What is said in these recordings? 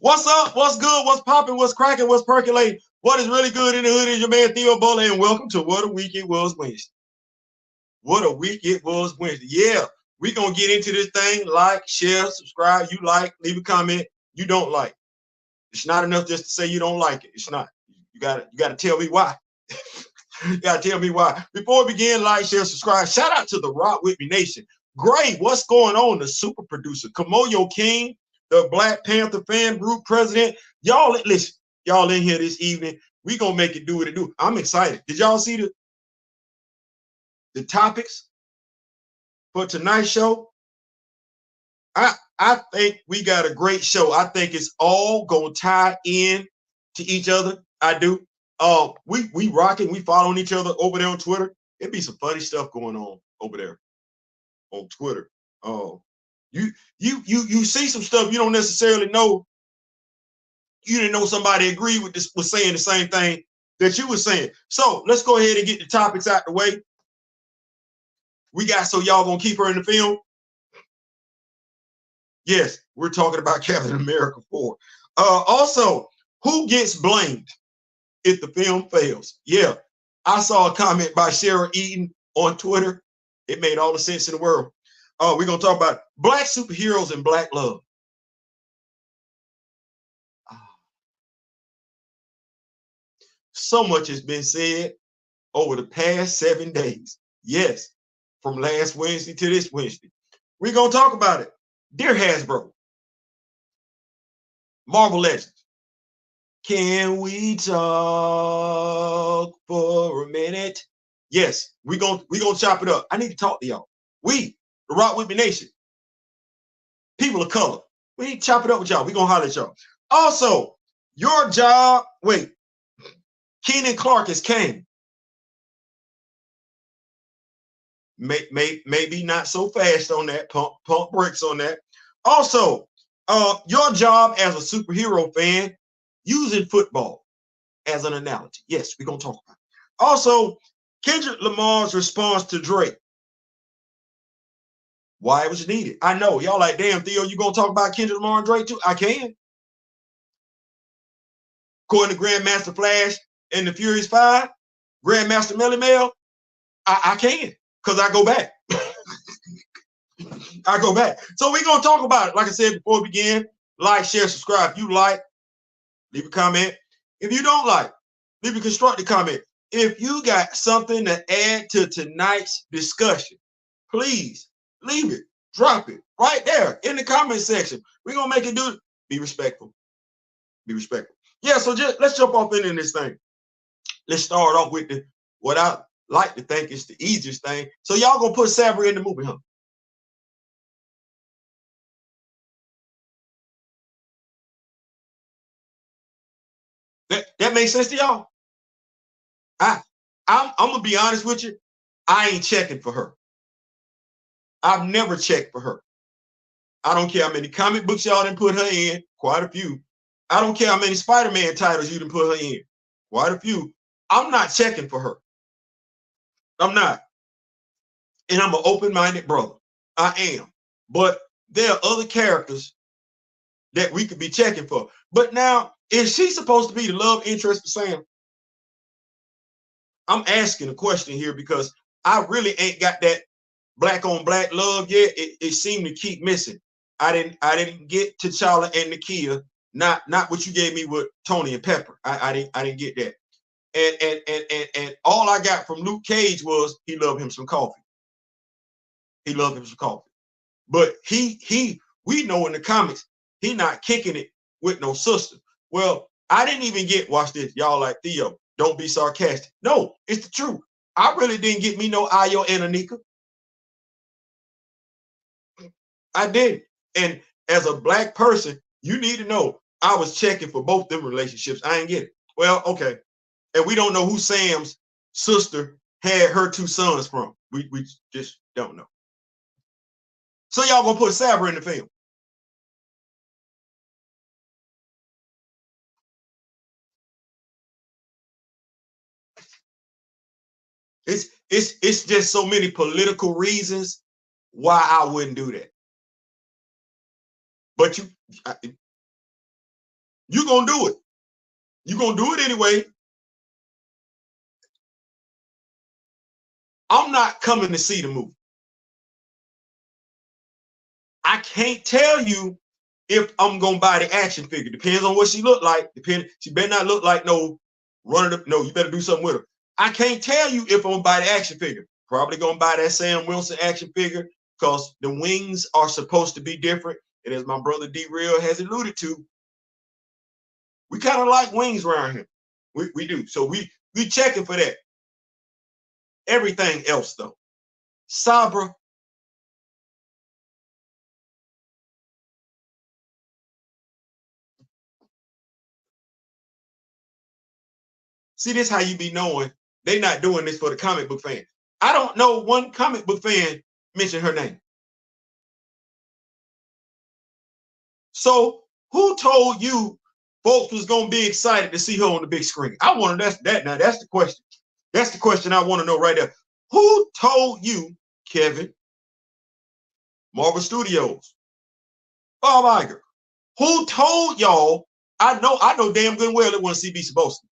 What's up? What's good? What's popping? What's cracking? What's percolating? What is really good in the hood is your man Theo Bowler, and welcome to What a Week It Was Wednesday. What a week it was Wednesday. Yeah, we're gonna get into this thing. Like, share, subscribe. You like, leave a comment. You don't like. It's not enough just to say you don't like it. It's not. You gotta tell me why. You gotta tell me why. Before we begin, like, share, subscribe. Shout out to the Rock With Me Nation. Gray, what's going on? The super producer, Kamoyo King, the Black Panther fan group president. Y'all, listen, y'all in here this evening. We gonna make it do what it do. I'm excited. Did y'all see the topics for tonight's show? I think we got a great show. I think it's all gonna tie in to each other. I do. We rocking, we following each other over there on Twitter. It'd be some funny stuff going on over there on Twitter. You see some stuff you don't necessarily know. You didn't know somebody agreed with this, was saying the same thing that you were saying. So let's go ahead and get the topics out the way. We got so y'all gonna keep her in the film. Yes, we're talking about Captain America 4. Also, who gets blamed if the film fails? Yeah, I saw a comment by Sarah Eaton on Twitter. It made all the sense in the world. We're going to talk about Black superheroes and Black love. So much has been said over the past 7 days. Yes, from last Wednesday to this Wednesday. We're going to talk about it. Dear Hasbro, Marvel Legends, can we talk for a minute? Yes, we're gonna chop it up. I need to talk to y'all. We, the Rock With Me Nation, people of color, we need to chop it up with y'all. We're gonna holler at y'all. Also, your job, wait, Keenan Clarke is Kang. Maybe not so fast on that, pump brakes on that. Also, your job as a superhero fan, using football as an analogy. Yes, we're gonna talk about it. Also, Kendrick Lamar's response to Drake. Why it was needed. I know. Y'all like, damn, Theo, you gonna talk about Kendrick Lamar and Drake too? I can. According to Grandmaster Flash and the Furious 5, Grandmaster Melly Mel, I can, because I go back. I go back. So we're gonna talk about it. Like I said before we begin, like, share, subscribe. If you like, leave a comment. If you don't like, leave a constructive comment. If you got something to add to tonight's discussion, please leave it, drop it right there in the comment section. We're gonna make it do it. Be respectful. Be respectful. Yeah, so just let's jump off into this thing. Let's start off with what I like to think is the easiest thing. So y'all gonna put Sabra in the movie, huh? That makes sense to y'all? I'm gonna be honest with you. I ain't checking for her. I've never checked for her. I don't care how many comic books y'all didn't put her in, quite a few. I don't care how many Spider-Man titles you didn't put her in, quite a few. I'm not checking for her. I'm not. And I'm an open-minded brother. I am. But there are other characters that we could be checking for. But now, is she supposed to be the love interest for Sam? I'm asking a question here because I really ain't got that black on black love yet. It seemed to keep missing. I didn't get T'Challa and Nakia. Not what you gave me with Tony and Pepper. I didn't get that. And all I got from Luke Cage was he loved him some coffee. He loved him some coffee. But we know in the comics, he not kicking it with no sister. Well, I didn't even get, watch this, y'all like, Theo, don't be sarcastic. No, it's the truth. I really didn't get me no Ayo and Anika. I didn't. And as a black person, you need to know I was checking for both them relationships. I ain't get it. Well, okay. And we don't know who Sam's sister had her 2 sons from. We just don't know. So y'all gonna put Sabra in the film. It's just so many political reasons why I wouldn't do that. But you gonna do it. You gonna do it anyway. I'm not coming to see the movie. I can't tell you if I'm gonna buy the action figure. Depends on what she look like. She better not look like no running up. No, you better do something with her. I can't tell you if I'm gonna buy the action figure. Probably gonna buy that Sam Wilson action figure because the wings are supposed to be different. And as my brother D-Real has alluded to, we kind of like wings around here. We do. So we checking for that. Everything else though. Sabra. See, this how you be knowing they not doing this for the comic book fan. I don't know one comic book fan mention her name. So who told you folks was gonna be excited to see her on the big screen? I want to now. That's the question. That's the question I want to know right there. Who told you, Kevin, Marvel Studios, Bob Iger? Who told y'all? I know damn good and well it wasn't CB Cebulski.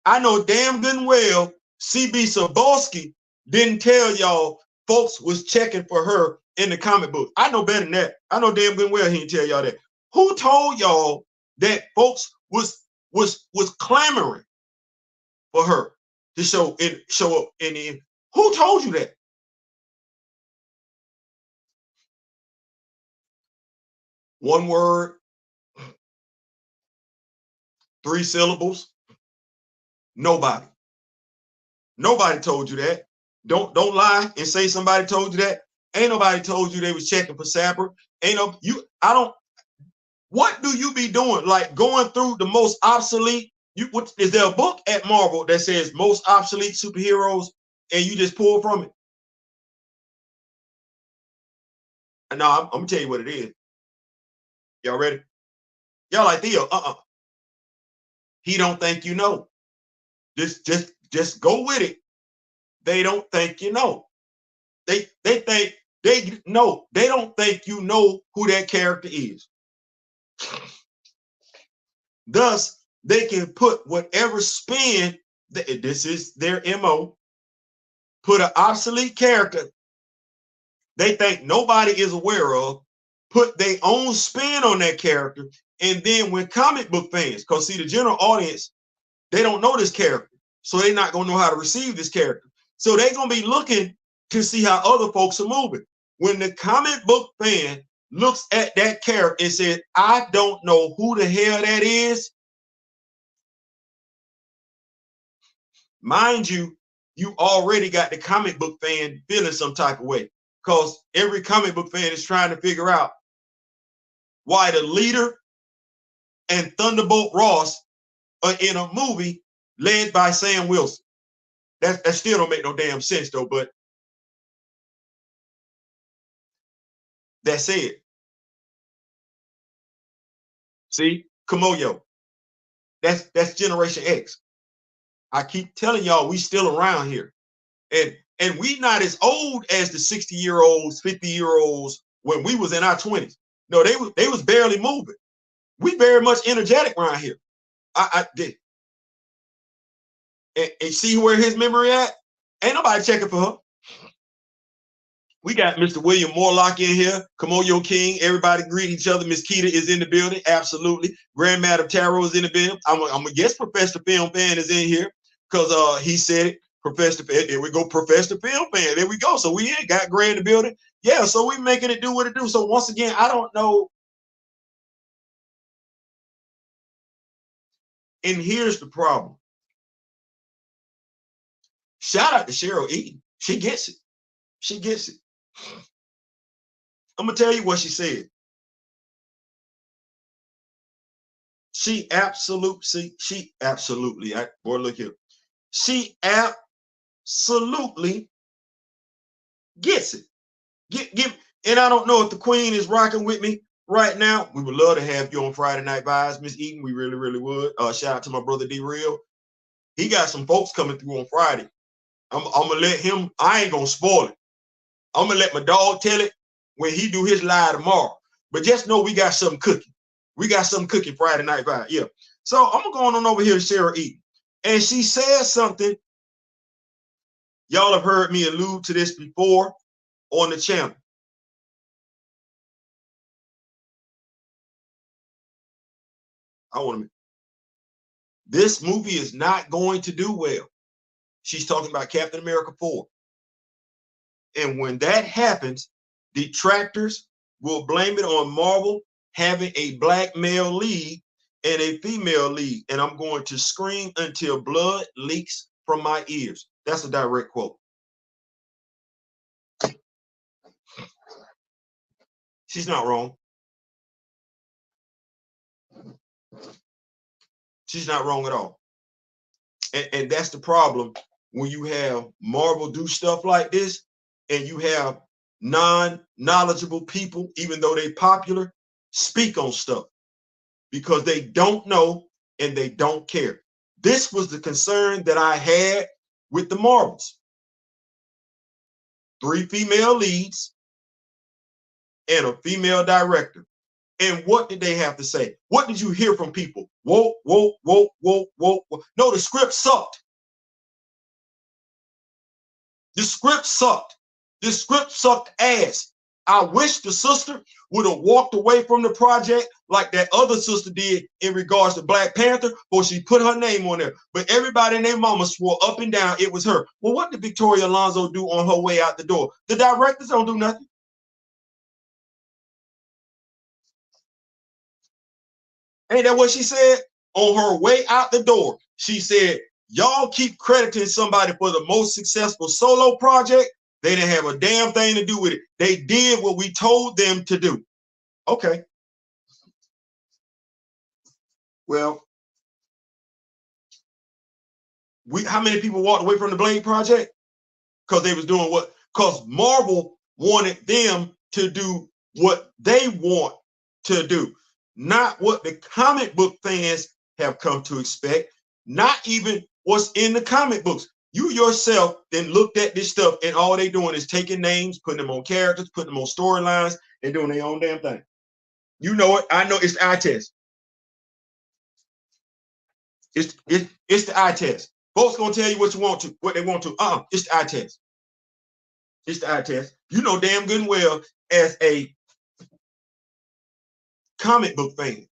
I know damn good and well CB Cebulski didn't tell y'all folks was checking for her in the comic book. I know better than that. I know damn good and well he didn't tell y'all that. Who told y'all that folks was clamoring for her to show up in the end? Who told you that? One word, 3 syllables. Nobody. Nobody told you that. Don't lie and say somebody told you that. Ain't nobody told you they was checking for Sabra. What do you be doing? Like going through the most obsolete. Is there a book at Marvel that says most obsolete superheroes and you just pull from it? No, I'm gonna tell you what it is. Y'all ready? Y'all like Theo? He don't think you know. Just go with it. They don't think you know. They think they don't think you know who that character is. Thus, they can put whatever spin, this is their MO, put an obsolete character they think nobody is aware of, put their own spin on that character, and then when comic book fans, because see, the general audience, they don't know this character, so they're not going to know how to receive this character. So they're going to be looking to see how other folks are moving. When the comic book fan looks at that character and says, I don't know who the hell that is, mind you, you already got the comic book fan feeling some type of way because every comic book fan is trying to figure out why the leader and Thunderbolt Ross are in a movie led by Sam Wilson. That still don't make no damn sense though, but that's it. See, Kamoyo. That's Generation X. I keep telling y'all we still around here. And we not as old as the 60-year-olds, 50-year-olds when we was in our 20s. No, they was barely moving. We very much energetic around here. I did. And see where his memory at? Ain't nobody checking for her. We got Mr. William Morlock in here. Kamoyo King. Everybody greet each other. Miss Keita is in the building. Absolutely. Grand Madam Tarot is in the building. I'm a guess Professor Film Fan is in here because he said it. Professor, there we go, Professor Film Fan. There we go. So we ain't got Gray in the building. Yeah, so we making it do what it do. So once again, I don't know. And here's the problem. Shout out to Cheryl Eden. She gets it. She gets it. I'm gonna tell you what she said. She absolutely, boy, look here. She absolutely gets it. And I don't know if the queen is rocking with me right now. We would love to have you on Friday Night Vibes, Miss Eden. We really, really would. Shout out to my brother D-Real. He got some folks coming through on Friday. I'm gonna let him, I ain't gonna spoil it. I'm gonna let my dog tell it. when he do his live tomorrow. But just know we got something cooking. We got something cooking Friday night vibe. Yeah. So I'm going on over here to Sarah Eaton. And she said something. Y'all have heard me allude to this before on the channel. This movie is not going to do well. She's talking about Captain America 4. And when that happens, detractors will blame it on Marvel having a black male lead and a female lead. And I'm going to scream until blood leaks from my ears. That's a direct quote. She's not wrong. She's not wrong at all. And that's the problem when you have Marvel do stuff like this and you have non-knowledgeable people, even though they're popular, speak on stuff because they don't know and they don't care. This was the concern that I had with the Marvels. 3 female leads and a female director. And what did they have to say? What did you hear from people? Whoa, whoa, whoa, whoa, whoa, whoa. No, the script sucked. The script sucked. The script sucked ass. I wish the sister would have walked away from the project like that other sister did in regards to Black Panther, or she put her name on there. But everybody and their mama swore up and down it was her. Well, what did Victoria Alonso do on her way out the door? The directors don't do nothing. Ain't that what she said? On her way out the door, she said, y'all keep crediting somebody for the most successful solo project. They didn't have a damn thing to do with it. They did what we told them to do. Okay. Well, how many people walked away from the Blade project? Because they was doing what? Because Marvel wanted them to do what they want to do, not what the comic book fans have come to expect, not even what's in the comic books. You yourself then looked at this stuff and all they doing is taking names, putting them on characters, putting them on storylines, and doing their own damn thing. You know it. I know it's the eye test. It's the eye test. Folks gonna tell you what they want to. It's the eye test. It's the eye test. You know damn good and well as a comic book fan,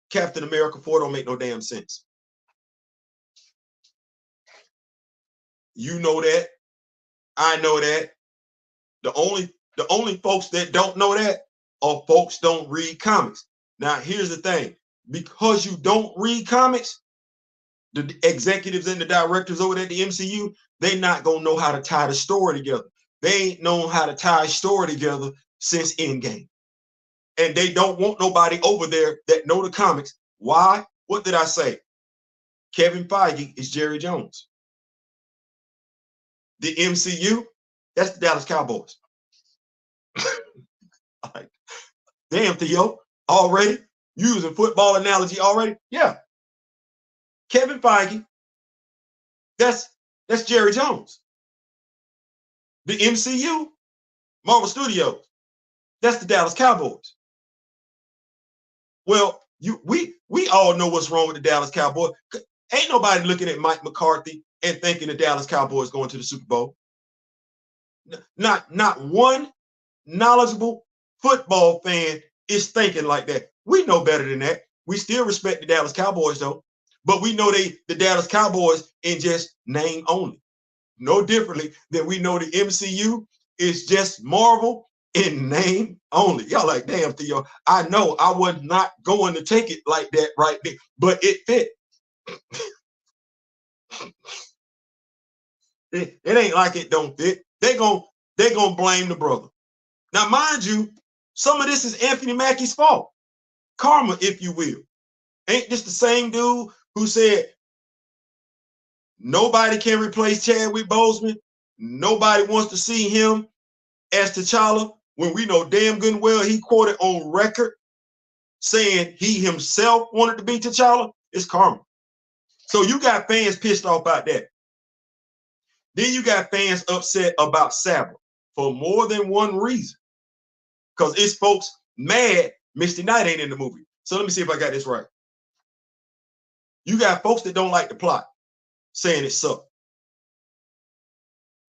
Captain America 4 don't make no damn sense. You know that. I know that. The only folks that don't know that are folks don't read comics. Now, here's the thing. Because you don't read comics, the executives and the directors over at the MCU, they not gonna know how to tie the story together. They ain't known how to tie a story together since Endgame. And they don't want nobody over there that know the comics. Why? What did I say? Kevin Feige is Jerry Jones. The MCU, that's the Dallas Cowboys. Like, damn, Theo, already? Using football analogy already? Yeah. Kevin Feige, that's Jerry Jones. The MCU, Marvel Studios, that's the Dallas Cowboys. Well, we all know what's wrong with the Dallas Cowboys. Ain't nobody looking at Mike McCarthy and thinking the Dallas Cowboys going to the Super Bowl. Not one knowledgeable football fan is thinking like that. We know better than that. We still respect the Dallas Cowboys though, but we know the Dallas Cowboys in just name only. No differently than we know the MCU is just Marvel in name only. Y'all like, damn, Theo, I know I was not going to take it like that right there, but it fit. It ain't like it don't fit. They gonna blame the brother. Now, mind you, some of this is Anthony Mackie's fault. Karma, if you will. Ain't this the same dude who said nobody can replace Chadwick Boseman? Nobody wants to see him as T'Challa, when we know damn good and well he quoted on record saying he himself wanted to be T'Challa. It's karma. So you got fans pissed off about that. Then you got fans upset about Sabra. for more than one reason. Because it's folks mad Misty Knight ain't in the movie. So let me see if I got this right. You got folks that don't like the plot, saying it sucked.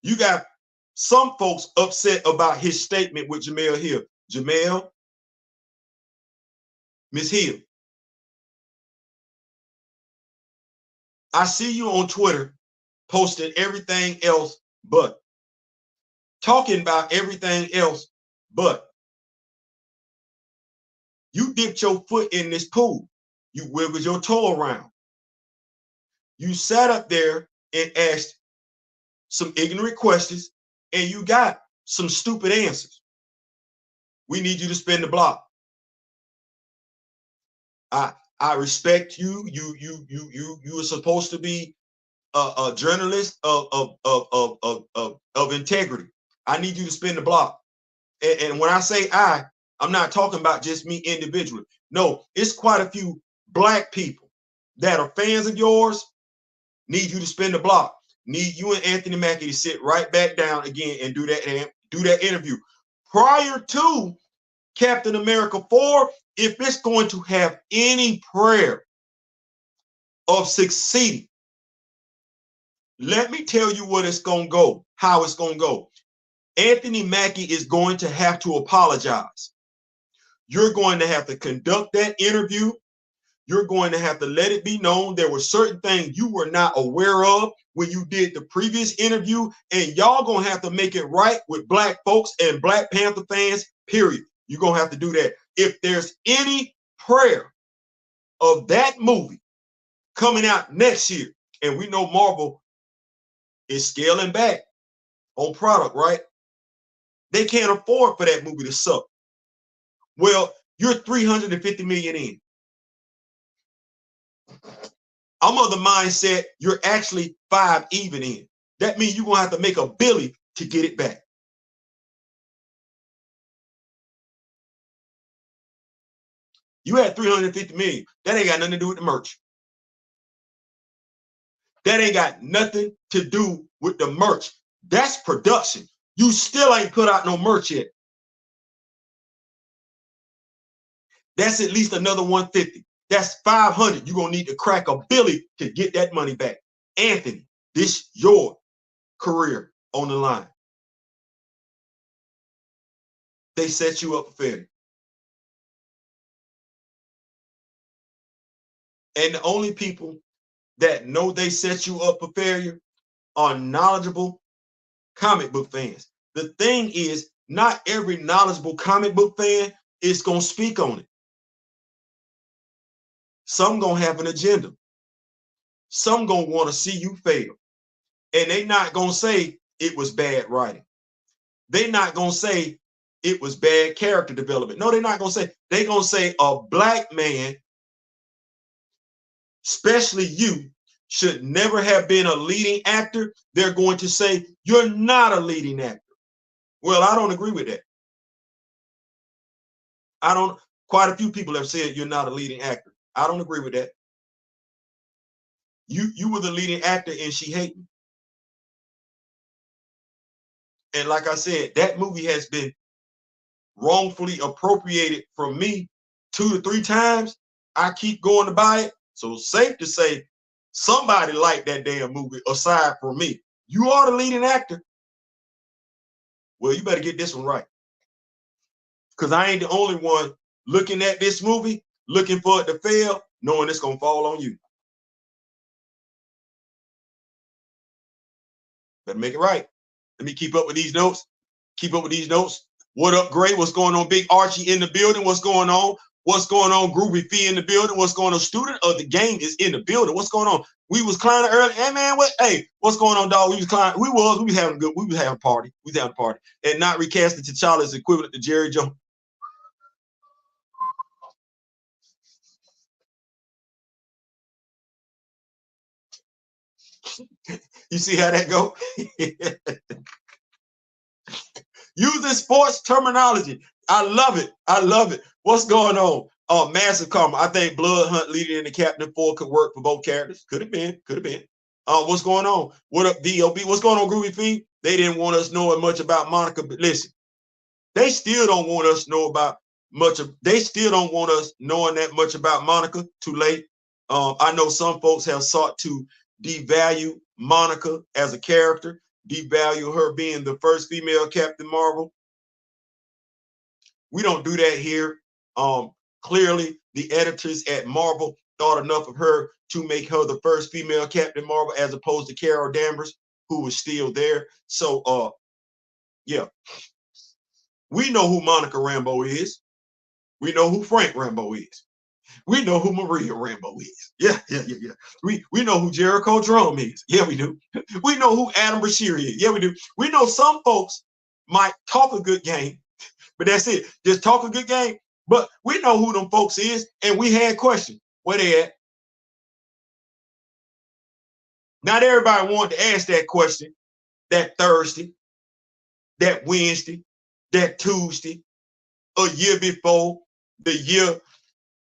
You got some folks upset about his statement with Jamel Hill. Jamel, Miss Hill, I see you on Twitter posting everything else but, talking about everything else but. You dipped your foot in this pool. You wiggled your toe around. You sat up there and asked some ignorant questions, and you got some stupid answers. We need you to spin the block. I respect you. You are supposed to be a journalist of integrity. I need you to spin the block. And when I say I'm not talking about just me individually. No, it's quite a few black people that are fans of yours. Need you to spin the block. Need you and Anthony Mackie to sit right back down again and do that interview. Prior to Captain America 4, if it's going to have any prayer of succeeding, let me tell you what it's going to go, how it's going to go. Anthony Mackie is going to have to apologize. You're going to have to conduct that interview. You're going to have to let it be known there were certain things you were not aware of when you did the previous interview, and y'all gonna have to make it right with black folks and Black Panther fans, period. You're gonna have to do that. If there's any prayer of that movie coming out next year, and we know Marvel is scaling back on product, right? They can't afford for that movie to suck. Well, you're 350 million in. I'm of the mindset you're actually 5 even in. That means you're gonna have to make a billy to get it back. You had 350 million. That ain't got nothing to do with the merch. That ain't got nothing to do with the merch. That's production. You still ain't put out no merch yet. That's at least another 150. That's 500. You're gonna need to crack a billy to get that money back. Anthony, this your career on the line. They set you up for failure. And the only people that know they set you up for failure are knowledgeable comic book fans. The thing is, not every knowledgeable comic book fan is going to speak on it. Some going to have an agenda. Some going to want to see you fail. And they not going to say it was bad writing. They not going to say it was bad character development. No, they're not going to say. They're going to say a black man, especially you, should never have been a leading actor. They're going to say, you're not a leading actor. Well, I don't agree with that. Quite a few people have said you're not a leading actor. I don't agree with that. You were the leading actor in She Hate Me. And like I said, that movie has been wrongfully appropriated from me 2 to 3 times. I keep going to buy it. So safe to say somebody liked that damn movie aside from me. You are the leading actor. Well, you better get this one right. Because I ain't the only one looking at this movie, looking for it to fail, knowing it's going to fall on you. Better make it right. Let me keep up with these notes. Keep up with these notes. What up, Gray? What's going on? Big Archie in the building. What's going on? What's going on? Groovy Fee in the building. What's going on? Student of the game is in the building. What's going on? We was climbing early. Hey man, what's going on, dog? We was climbing. We was having good. We was having a party. We was having a party. And not recasting T'Challa is equivalent to Jerry Jones. You see how that go? Using sports terminology. I love it. I love it. What's going on? Massive comment. I think Blood Hunt leading in the Captain 4 could work for both characters. Could have been. Could have been. What's going on? What up, DOB? What's going on, Groovy Feed? They didn't want us knowing much about Monica, but listen, they still don't want us to know about much of. They still don't want us knowing that much about Monica. Too late. I know some folks have sought to devalue Monica as a character, devalue her being the first female Captain Marvel. We don't do that here. Clearly, the editors at Marvel thought enough of her to make her the first female Captain Marvel, as opposed to Carol Danvers, who was still there. So, yeah, we know who Monica Rambeau is. We know who Frank Rambeau is. We know who Maria Rambeau is. Yeah. We know who Jericho Drum is. Yeah, we do. We know who Adam Bashir is. Yeah, we do. We know some folks might talk a good game, but that's it. Just talk a good game. But we know who them folks is, and we had questions. Where they at? Not everybody wanted to ask that question that Thursday, that Wednesday, that Tuesday, a year before the year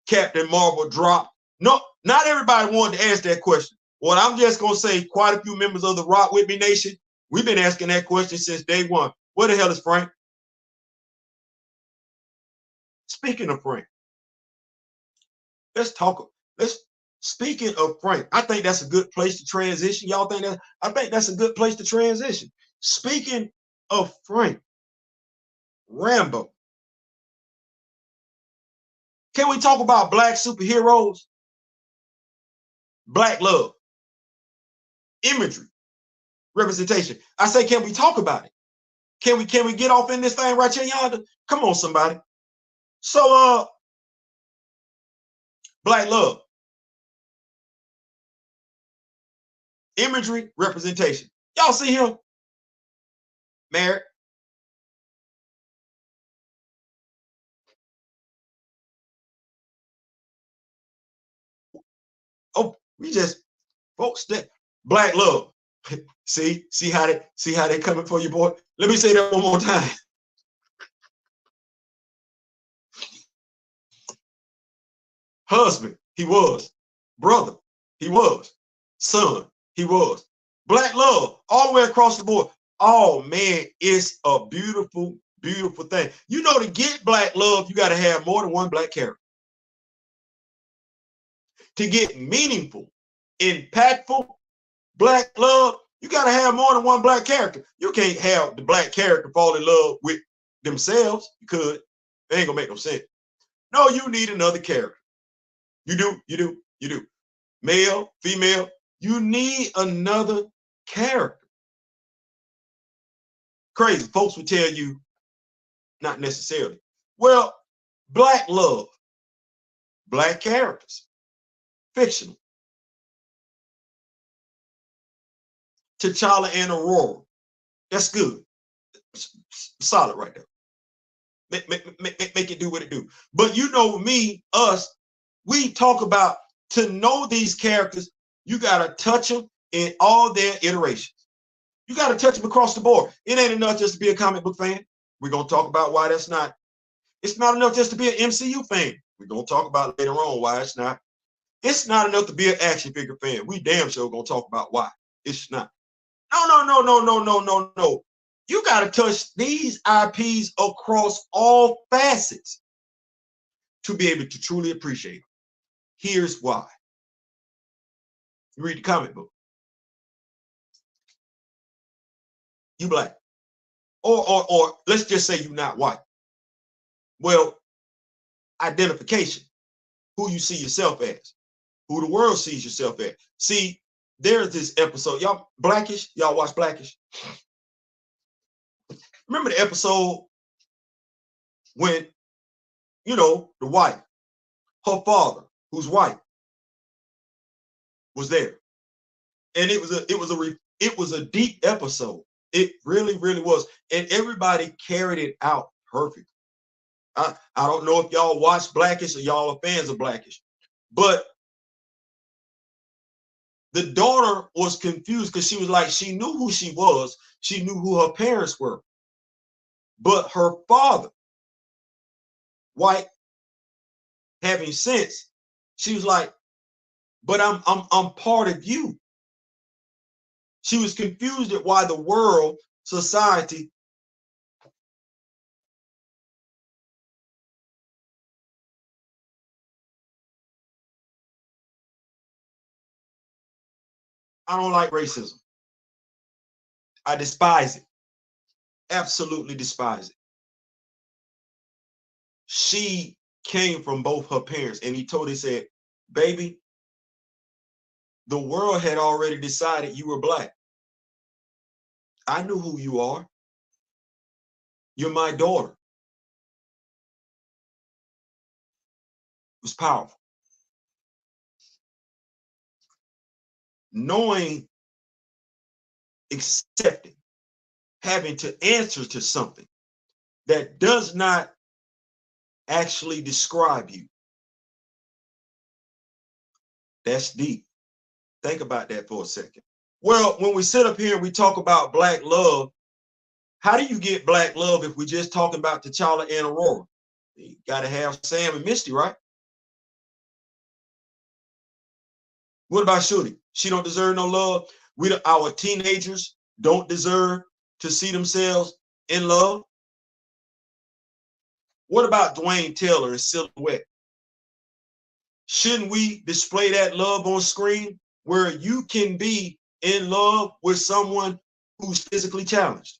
Captain Marvel dropped. No, not everybody wanted to ask that question. Well, I'm just going to say quite a few members of the Rock With Me Nation, we've been asking that question since day one. Where the hell is Frank? Speaking of Frank, speaking of Frank, I think that's a good place to transition. Y'all think that? I think that's a good place to transition. Speaking of Frank Rambeau, can we talk about black superheroes? Black love, imagery, representation. I say, can we talk about it? Can we get off in this thing right here, y'all? Come on, somebody. So, black love, imagery, representation. Y'all see him? Married. Oh, we just, folks, that black love. see how they coming for you, boy. Let me say that one more time. Husband, he was. Brother, he was. Son, he was. Black love, all the way across the board. Oh man, it's a beautiful, beautiful thing. You know, to get black love, you got to have more than one black character. To get meaningful, impactful black love, you got to have more than one black character. You can't have the black character fall in love with themselves. You could. It ain't gonna make no sense. No, you need another character. You do. Male, female, you need another character. Crazy. Folks would tell you, not necessarily. Well, black love, black characters, fictional. T'Challa and Aurora. That's good. Solid right there. Make it do what it do. But you know me, us, we talk about, to know these characters, you got to touch them in all their iterations. You got to touch them across the board. It ain't enough just to be a comic book fan. We're going to talk about why that's not. It's not enough just to be an MCU fan. We're going to talk about later on why it's not. It's not enough to be an action figure fan. We damn sure going to talk about why it's not. No. You got to touch these IPs across all facets to be able to truly appreciate them. Here's why. You read the comic book. You black. Or let's just say you're not white. Well, identification. Who you see yourself as. Who the world sees yourself as. See, there's this episode. Y'all Blackish? Y'all watch Blackish? Remember the episode when, you know, the wife, her father, who's white, was there. And it was a deep episode. It really, really was. And everybody carried it out perfect. I don't know if y'all watch Blackish or y'all are fans of Blackish, but the daughter was confused because she was like, she knew who she was. She knew who her parents were. But her father, white, having sense, she was like, but I'm part of you. She was confused at why the world, society, I don't like racism. I despise it. Absolutely despise it. She came from both her parents, and he told her, said, baby, the world had already decided you were black. I knew who you are. You're my daughter. It was powerful. Knowing, accepting, having to answer to something that does not actually describe you. That's deep. Think about that for a second. Well, when we sit up here and we talk about black love, how do you get black love if we're just talking about T'Challa and Aurora? You got to have Sam and Misty, right? What about Shuri? She don't deserve no love. Our teenagers don't deserve to see themselves in love. What about Dwayne Taylor and Silhouette? Shouldn't we display that love on screen where you can be in love with someone who's physically challenged?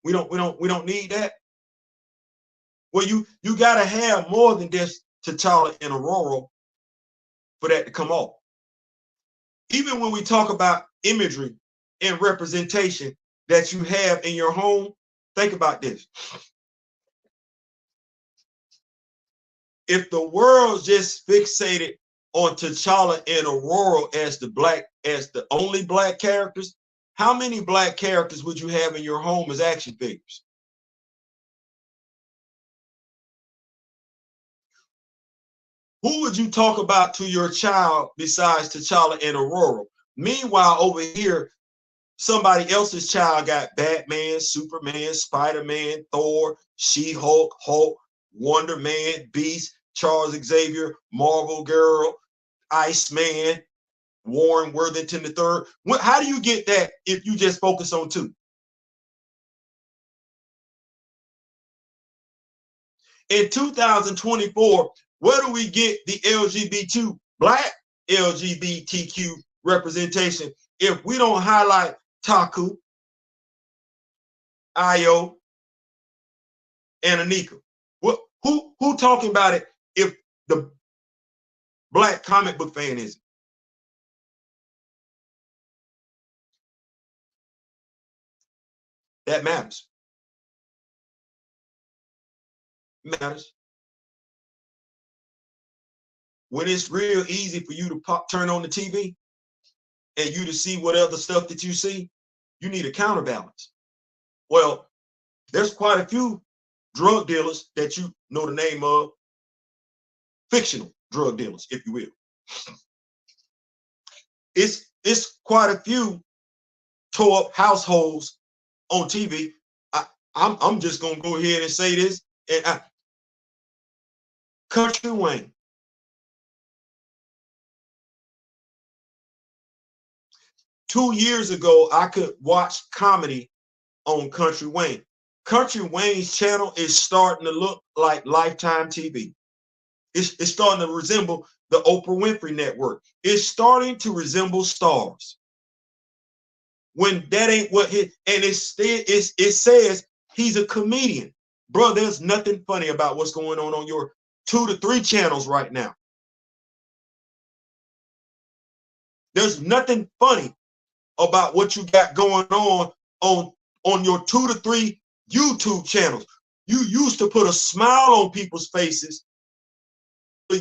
We don't need that. Well, you gotta have more than just T'Challa and Aurora for that to come off. Even when we talk about imagery and representation that you have in your home, think about this. If the world's just fixated on T'Challa and Aurora as the only black characters, how many black characters would you have in your home as action figures? Who would you talk about to your child besides T'Challa and Aurora? Meanwhile, over here, somebody else's child got Batman, Superman, Spider-Man, Thor, She-Hulk, Hulk, Wonder Man, Beast, Charles Xavier, Marvel Girl, Iceman, Warren Worthington III. How do you get that if you just focus on two? In 2024, where do we get the LGBT, black LGBTQ representation if we don't highlight Taku, Io, and Anika? Who talking about it if the black comic book fan isn't? That matters. Matters. When it's real easy for you to turn on the TV and you to see what other stuff that you see, you need a counterbalance. Well, there's quite a few drug dealers that you know the name of, fictional drug dealers, if you will. It's quite a few tore up households on TV. I'm just gonna go ahead and say this. And Country Wayne. Two years ago, I could watch comedy on Country Wayne. Country Wayne's channel is starting to look like Lifetime TV. It's starting to resemble the Oprah Winfrey Network. It's starting to resemble Stars. When that ain't what and it says he's a comedian. Bro, there's nothing funny about what's going on your 2 to 3 channels right now. There's nothing funny about what you got going on your 2 to 3 YouTube channels. You used to put a smile on people's faces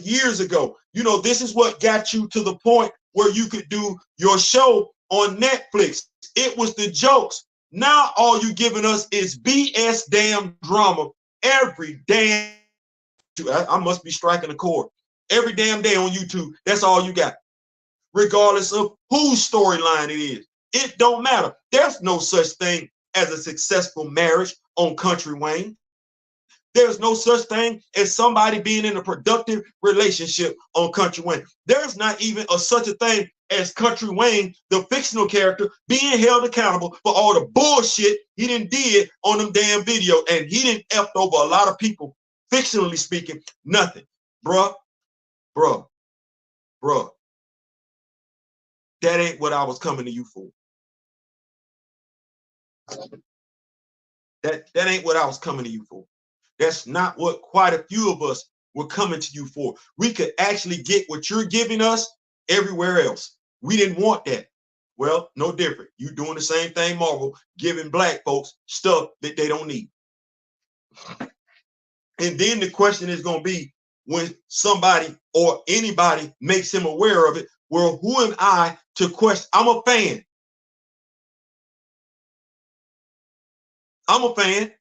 years ago. You know, this is what got you to the point where you could do your show on Netflix. It was the jokes. Now all you giving us is BS damn drama every damn. I must be striking a chord. Every damn day on YouTube. That's all you got. Regardless of whose storyline it is. It don't matter. There's no such thing as a successful marriage on Country Wayne. There's no such thing as somebody being in a productive relationship on Country Wayne. There's not even such a thing as Country Wayne, the fictional character, being held accountable for all the bullshit he did on them damn videos. And he didn't F over a lot of people, fictionally speaking, nothing. Bruh. That ain't what I was coming to you for. That ain't what I was coming to you for. That's not what quite a few of us were coming to you for. We could actually get what you're giving us everywhere else. We didn't want that. Well, no different. You doing the same thing, Marvel, giving black folks stuff that they don't need. And then the question is going to be, when somebody or anybody makes him aware of it, well, who am I to question? I'm a fan. I'm a fan.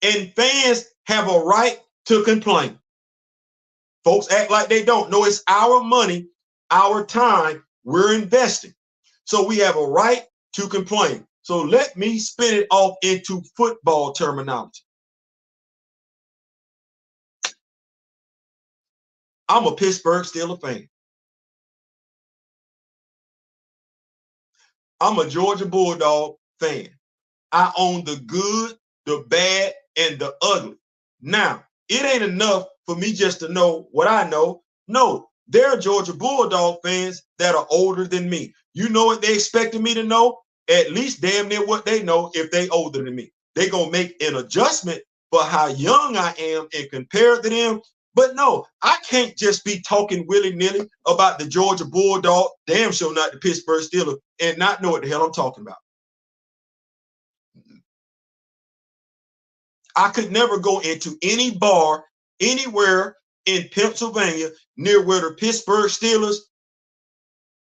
And fans have a right to complain. Folks act like they don't. No, it's our money, our time we're investing. So we have a right to complain. So let me spin it off into football terminology. I'm a Pittsburgh Steelers fan. I'm a Georgia Bulldog fan. I own the good, the bad, and the ugly. Now, it ain't enough for me just to know what I know. No, there are Georgia Bulldog fans that are older than me. You know what they expected me to know? At least damn near what they know if they older than me. They gonna make an adjustment for how young I am and compare to them. But no, I can't just be talking willy-nilly about the Georgia Bulldog, damn sure not the Pittsburgh Steelers, and not know what the hell I'm talking about. I could never go into any bar anywhere in Pennsylvania near where the Pittsburgh Steelers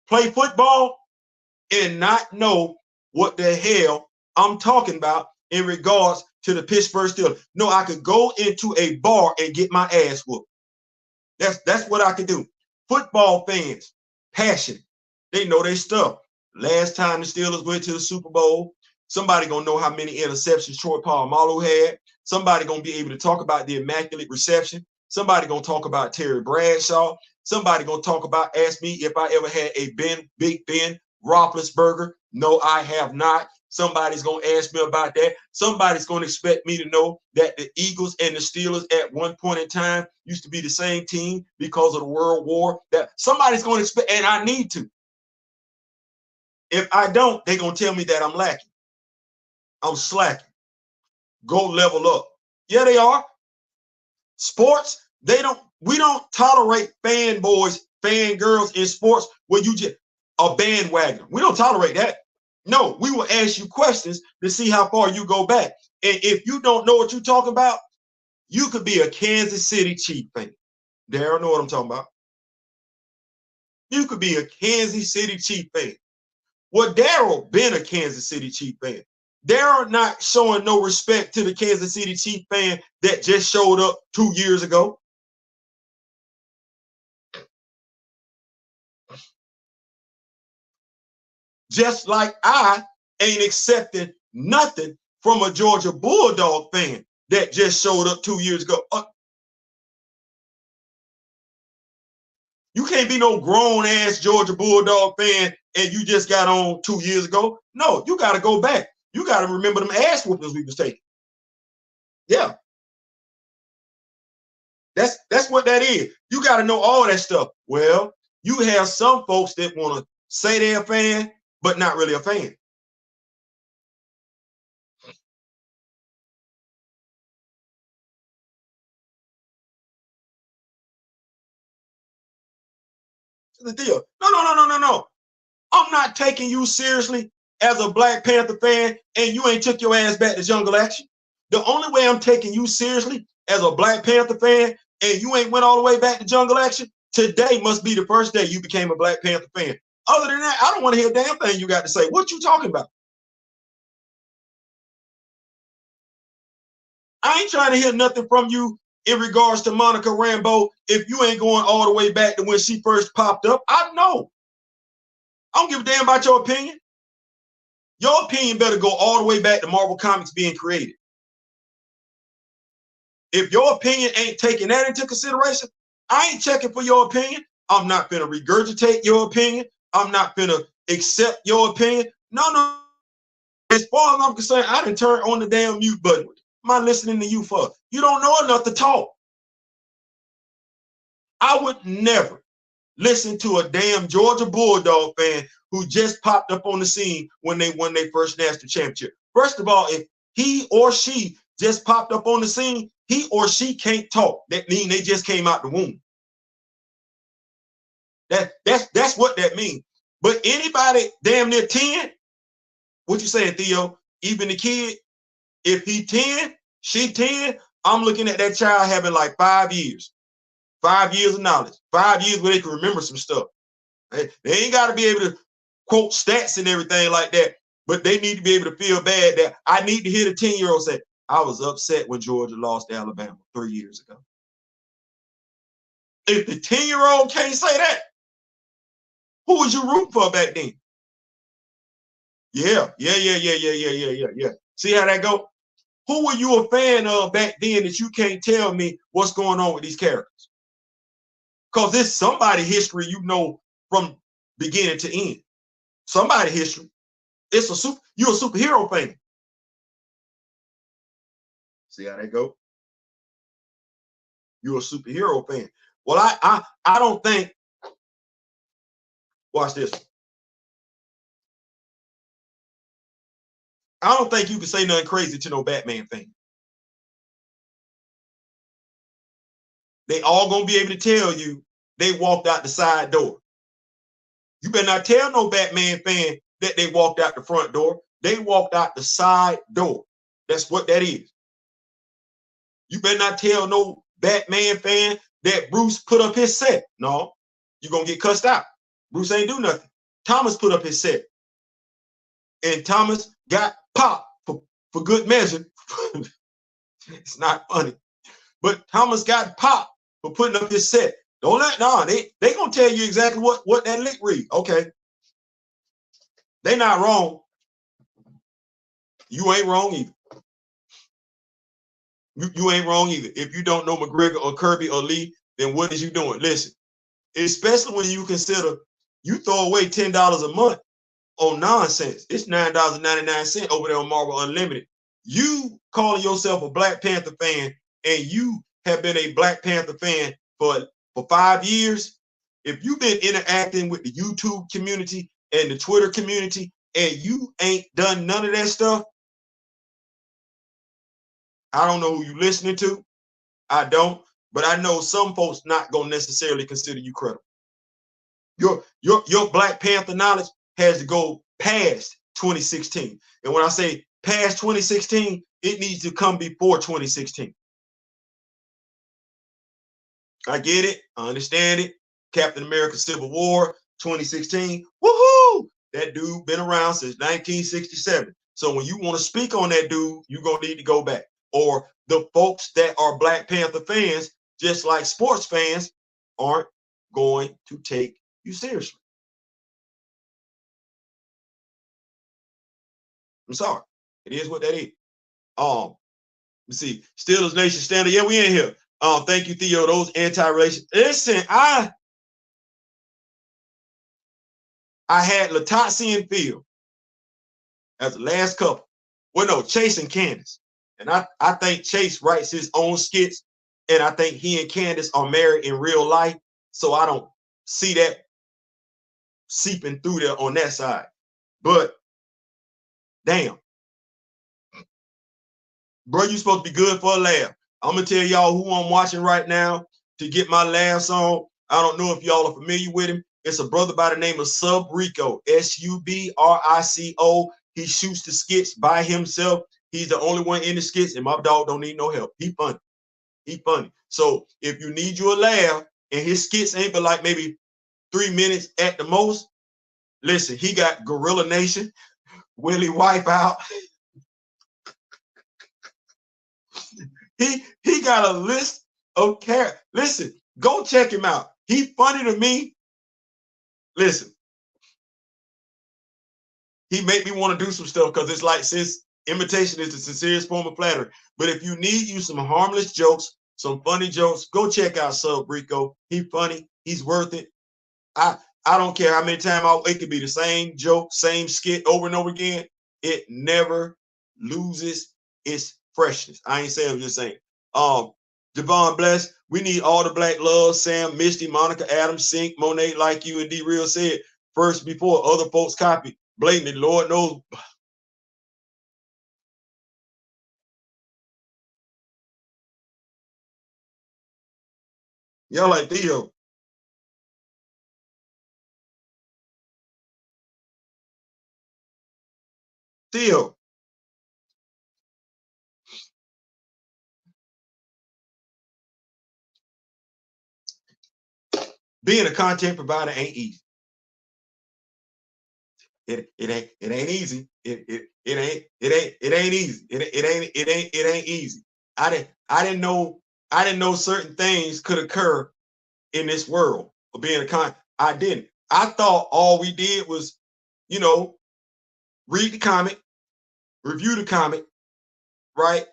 play football and not know what the hell I'm talking about in regards to the Pittsburgh Steelers. No, I could go into a bar and get my ass whooped. That's what I could do. Football fans, passionate. They know their stuff. Last time the Steelers went to the Super Bowl, somebody gonna know how many interceptions Troy Polamalu had. Somebody gonna be able to talk about the immaculate reception. Somebody gonna talk about Terry Bradshaw. Somebody gonna talk about, ask me if I ever had a Big Ben Roethlisberger. No, I have not. Somebody's gonna ask me about that. Somebody's gonna expect me to know that the Eagles and the Steelers at one point in time used to be the same team because of the World War. That somebody's gonna expect, and I need to. If I don't, they're gonna tell me that I'm lacking. I'm slacking. Go level up. Yeah, they are. Sports, we don't tolerate fanboys, fangirls in sports where you just a bandwagon. We don't tolerate that. No, we will ask you questions to see how far you go back. And if you don't know what you're talking about, you could be a Kansas City Chiefs fan. Darryl know what I'm talking about. You could be a Kansas City Chiefs fan. Well, Darryl been a Kansas City Chiefs fan. Darryl not showing no respect to the Kansas City Chiefs fan that just showed up 2 years ago. Just like I ain't accepting nothing from a Georgia Bulldog fan that just showed up 2 years ago. You can't be no grown-ass Georgia Bulldog fan and you just got on 2 years ago. No, you got to go back. You got to remember them ass whoopings we was taking. Yeah. That's what that is. You got to know all that stuff. Well, you have some folks that want to say they're a fan, but not really a fan. The deal. No. I'm not taking you seriously as a Black Panther fan, and you ain't took your ass back to Jungle Action. The only way I'm taking you seriously as a Black Panther fan, and you ain't went all the way back to Jungle Action, today must be the first day you became a Black Panther fan. Other than that, I don't want to hear a damn thing you got to say. What you talking about? I ain't trying to hear nothing from you in regards to Monica Rambeau if you ain't going all the way back to when she first popped up. I know. I don't give a damn about your opinion. Your opinion better go all the way back to Marvel Comics being created. If your opinion ain't taking that into consideration, I ain't checking for your opinion. I'm not gonna regurgitate your opinion. I'm not gonna accept your opinion. No. As far as I'm concerned, I didn't turn on the damn mute button. What am I listening to you for? You don't know enough to talk. I would never listen to a damn Georgia Bulldog fan who just popped up on the scene when they won their first national championship. First of all, if he or she just popped up on the scene, he or she can't talk. That means they just came out the womb. That's what that means. But anybody damn near 10, what you saying, Theo? Even the kid, if he 10, she 10, I'm looking at that child having like 5 years. 5 years of knowledge. 5 years where they can remember some stuff. They ain't got to be able to quote stats and everything like that, but they need to be able to feel bad that I need to hear the 10-year-old say, I was upset when Georgia lost to Alabama 3 years ago. If the 10-year-old can't say that, who was you rooting for back then? Yeah. See how that go? Who were you a fan of back then that you can't tell me what's going on with these characters? Because it's somebody history you know from beginning to end. Somebody history. It's you're a superhero fan. See how that go? You're a superhero fan. Well, I don't think. Watch this. I don't think you can say nothing crazy to no Batman fan. They all gonna be able to tell you they walked out the side door. You better not tell no Batman fan that they walked out the front door. They walked out the side door. That's what that is. You better not tell no Batman fan that Bruce put up his set. No, you're gonna get cussed out. Bruce ain't do nothing. Thomas put up his set. And Thomas got popped for good measure. It's not funny. But Thomas got popped for putting up his set. Don't let they gonna tell you exactly what that lick read. Okay. They not wrong. You ain't wrong either. You ain't wrong either. If you don't know McGregor or Kirby or Lee, then what is you doing? Listen, especially when you consider you throw away $10 a month on nonsense. It's $9.99 over there on Marvel Unlimited. You calling yourself a Black Panther fan and you have been a Black Panther fan for 5 years. If you've been interacting with the YouTube community and the Twitter community and you ain't done none of that stuff, I don't know who you listening to. I don't, but I know some folks not gonna necessarily consider you credible. Your Black Panther knowledge has to go past 2016. And when I say past 2016, it needs to come before 2016. I get it. I understand it. Captain America Civil War, 2016. Woohoo! That dude been around since 1967. So when you want to speak on that dude, you're going to need to go back. Or the folks that are Black Panther fans, just like sports fans, aren't going to take you seriously. I'm sorry. It is what that is. Let's see. Steelers Nation Standard. Yeah, we in here. Thank you, Theo. Those anti-racist. Listen, I had Latassi and Phil as the last couple. Well, no, Chase and Candace. And I think Chase writes his own skits, and I think he and Candace are married in real life. So I don't see that seeping through there on that side. But damn. Bro, you supposed to be good for a laugh. I'm going to tell y'all who I'm watching right now to get my laughs on. I don't know if y'all are familiar with him. It's a brother by the name of Subrico, Subrico. He shoots the skits by himself. He's the only one in the skits, and my dog don't need no help. He funny. He funny. So if you need you a laugh, and his skits ain't but like maybe 3 minutes at the most, listen, he got Gorilla Nation, Willie Wipeout. He got a list of characters. Listen, go check him out. He funny to me. Listen, he made me want to do some stuff because it's like since Imitation is the sincerest form of flattery. But if you need you some harmless jokes, some funny jokes, go check out Sub Rico. He's funny. He's worth it. I don't care how many times it could be the same joke, same skit over and over again. It never loses its freshness. I ain't saying, I'm just saying. Javon Bless, we need all the black love. Sam, Misty, Monica, Adams, Sink, Monet, like you and D Real said, first before other folks copy. Blatantly, Lord knows. Y'all like Theo. Theo. Being a content provider ain't easy. It ain't easy. It ain't easy. It ain't easy. I didn't know certain things could occur in this world of being a con. I didn't. I thought all we did was, you know, read the comic, review the comic, right?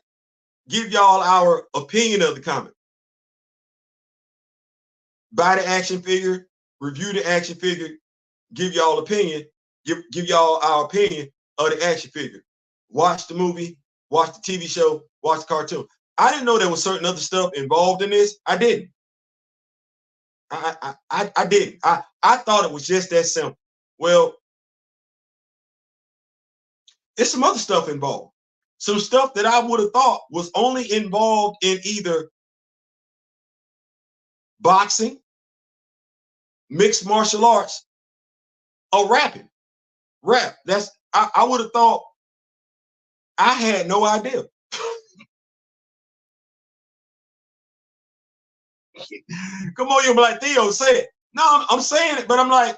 Give y'all our opinion of the comic. Buy the action figure, review the action figure, give y'all opinion, give y'all our opinion of the action figure. Watch the movie, watch the TV show, watch the cartoon. I didn't know there was certain other stuff involved in this. I didn't. I didn't. I thought it was just that simple. Well, there's some other stuff involved. Some stuff that I would have thought was only involved in either boxing, mixed martial arts, or rapping. Rap. I would have thought. I had no idea. Come on, you'll be like, Theo, say it. No, I'm saying it, but I'm like,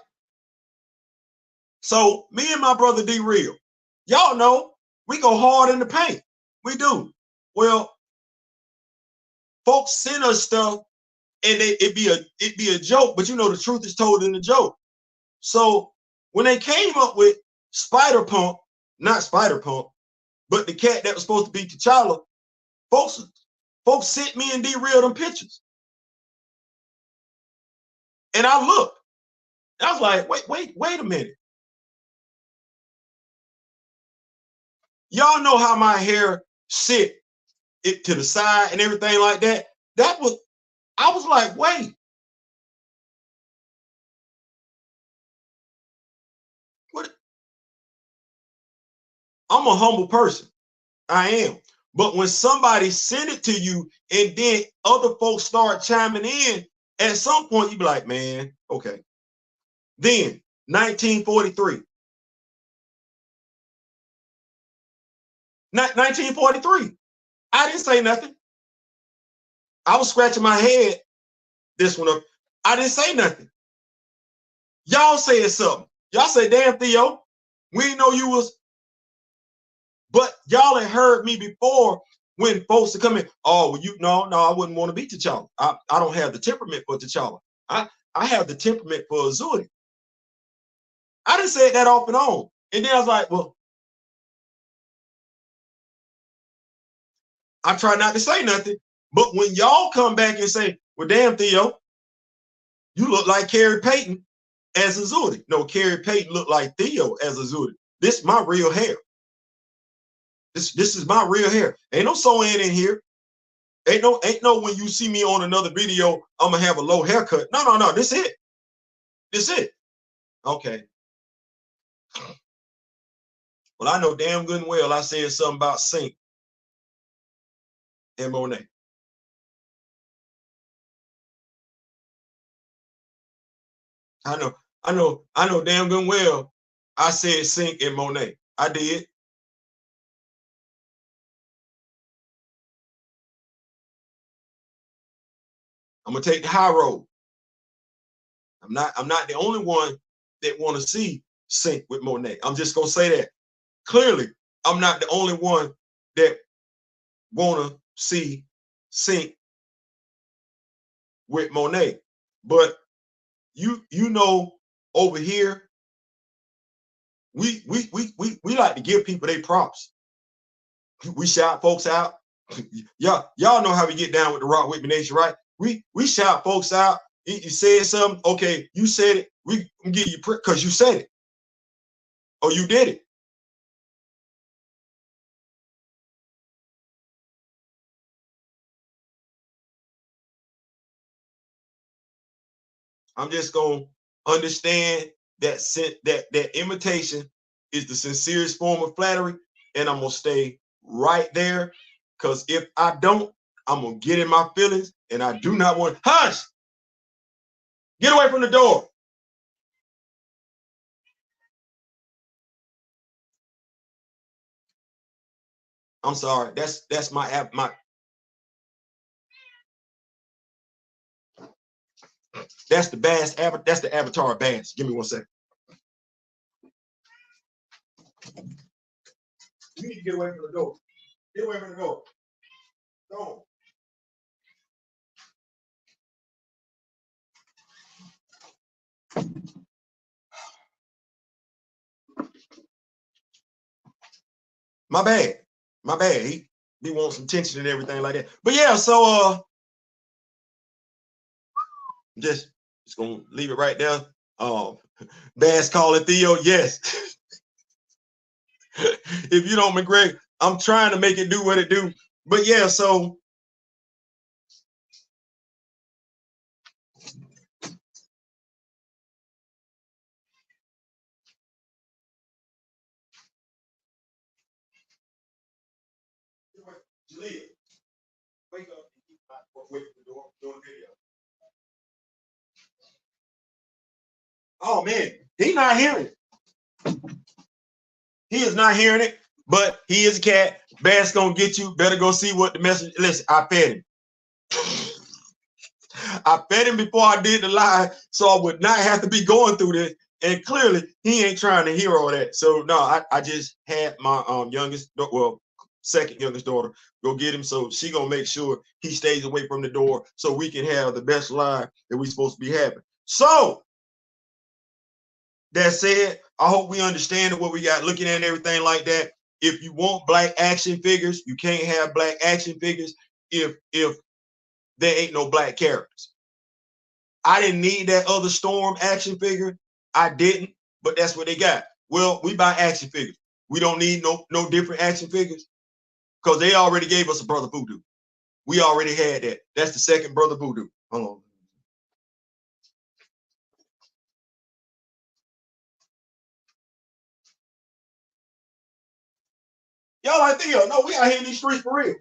so me and my brother D Real, y'all know we go hard in the paint. We do. Well, folks send us stuff and it be a joke, but you know the truth is told in the joke. So when they came up with Spider Punk, not Spider Punk, but the cat that was supposed to be T'Challa, folks sent me and D Real them pictures. And I looked. I was like, wait a minute. Y'all know how my hair sit it to the side and everything like that. I was like, wait. What? I'm a humble person. I am. But when somebody send it to you and then other folks start chiming in, at some point you be like, man, okay. Then 1943. 1943. I didn't say nothing. I was scratching my head. This one up. I didn't say nothing. Y'all said something. Y'all said, damn, Theo, we didn't know you was. But y'all had heard me before when folks are coming. Oh, well, no, I wouldn't want to be T'Challa. I don't have the temperament for T'Challa. I have the temperament for Azuri. I didn't say that off and on. And then I was like, well, I try not to say nothing. But when y'all come back and say, well, damn, Theo, you look like Carrie Payton as Azuri. No, Carrie Payton looked like Theo as Azuri. This is my real hair. This is my real hair. Ain't no sewing in here. Ain't no when you see me on another video, I'm gonna have a low haircut. No. This it. This it. Okay. Well, I know damn good and well I said something about Sink and Monet. I know damn good and well I said Sink and Monet. I did. I'm gonna take the high road. I'm not the only one that want to see Sink with Monet. I'm just gonna say that clearly. I'm not the only one that want to see Sink with Monet. But you know, over here, we like to give people their props. We shout folks out. Y'all know how we get down with the Rock With Me Nation, right? We shout folks out. You said something, okay, you said it. We give you because you said it. Or you did it. I'm just gonna understand that imitation is the sincerest form of flattery, and I'm gonna stay right there. Because if I don't, I'm gonna get in my feelings, and I do not want. Hush! Get away from the door. I'm sorry. That's my app. That's the bass. That's the avatar bass. Give me 1 second. You need to get away from the door. Get away from the door. Go. My bad. My bad. He wants some tension and everything like that. But yeah, so just gonna leave it right there. Bass calling Theo, yes. If you don't, McGregor, I'm trying to make it do what it do. But yeah, so Jalea, wake up and keep away from the door doing video. Oh man, he's not hearing it. He is not hearing it, but he is a cat. Bass gonna get you. Better go see what the message. Listen, I fed him. I fed him before I did the live, so I would not have to be going through this. And clearly, he ain't trying to hear all that. So no, I just had my youngest, well, second youngest daughter go get him. So she gonna make sure he stays away from the door so we can have the best live that we supposed to be having. So that said, I hope we understand what we got looking at and everything like that. If you want black action figures, you can't have black action figures if there ain't no black characters. I didn't need that other Storm action figure. I didn't, but that's what they got. Well, we buy action figures. We don't need no different action figures because they already gave us a Brother Voodoo. We already had that. That's the second Brother Voodoo. Hold on. Y'all like Theo? No, we out here in these streets for real.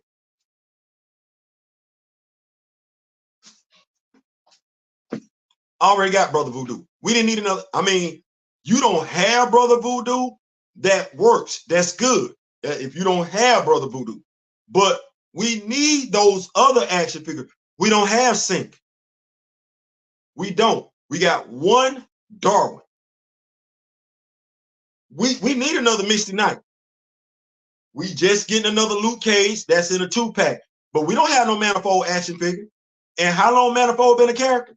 Already got Brother Voodoo. We didn't need another. I mean, you don't have Brother Voodoo, that works. That's good. If you don't have Brother Voodoo, but we need those other action figures. We don't have Sync. We don't. We got one Darwin. We need another Misty Knight. We just getting another Luke Cage that's in a 2-pack. But we don't have no Manifold action figure. And how long Manifold been a character?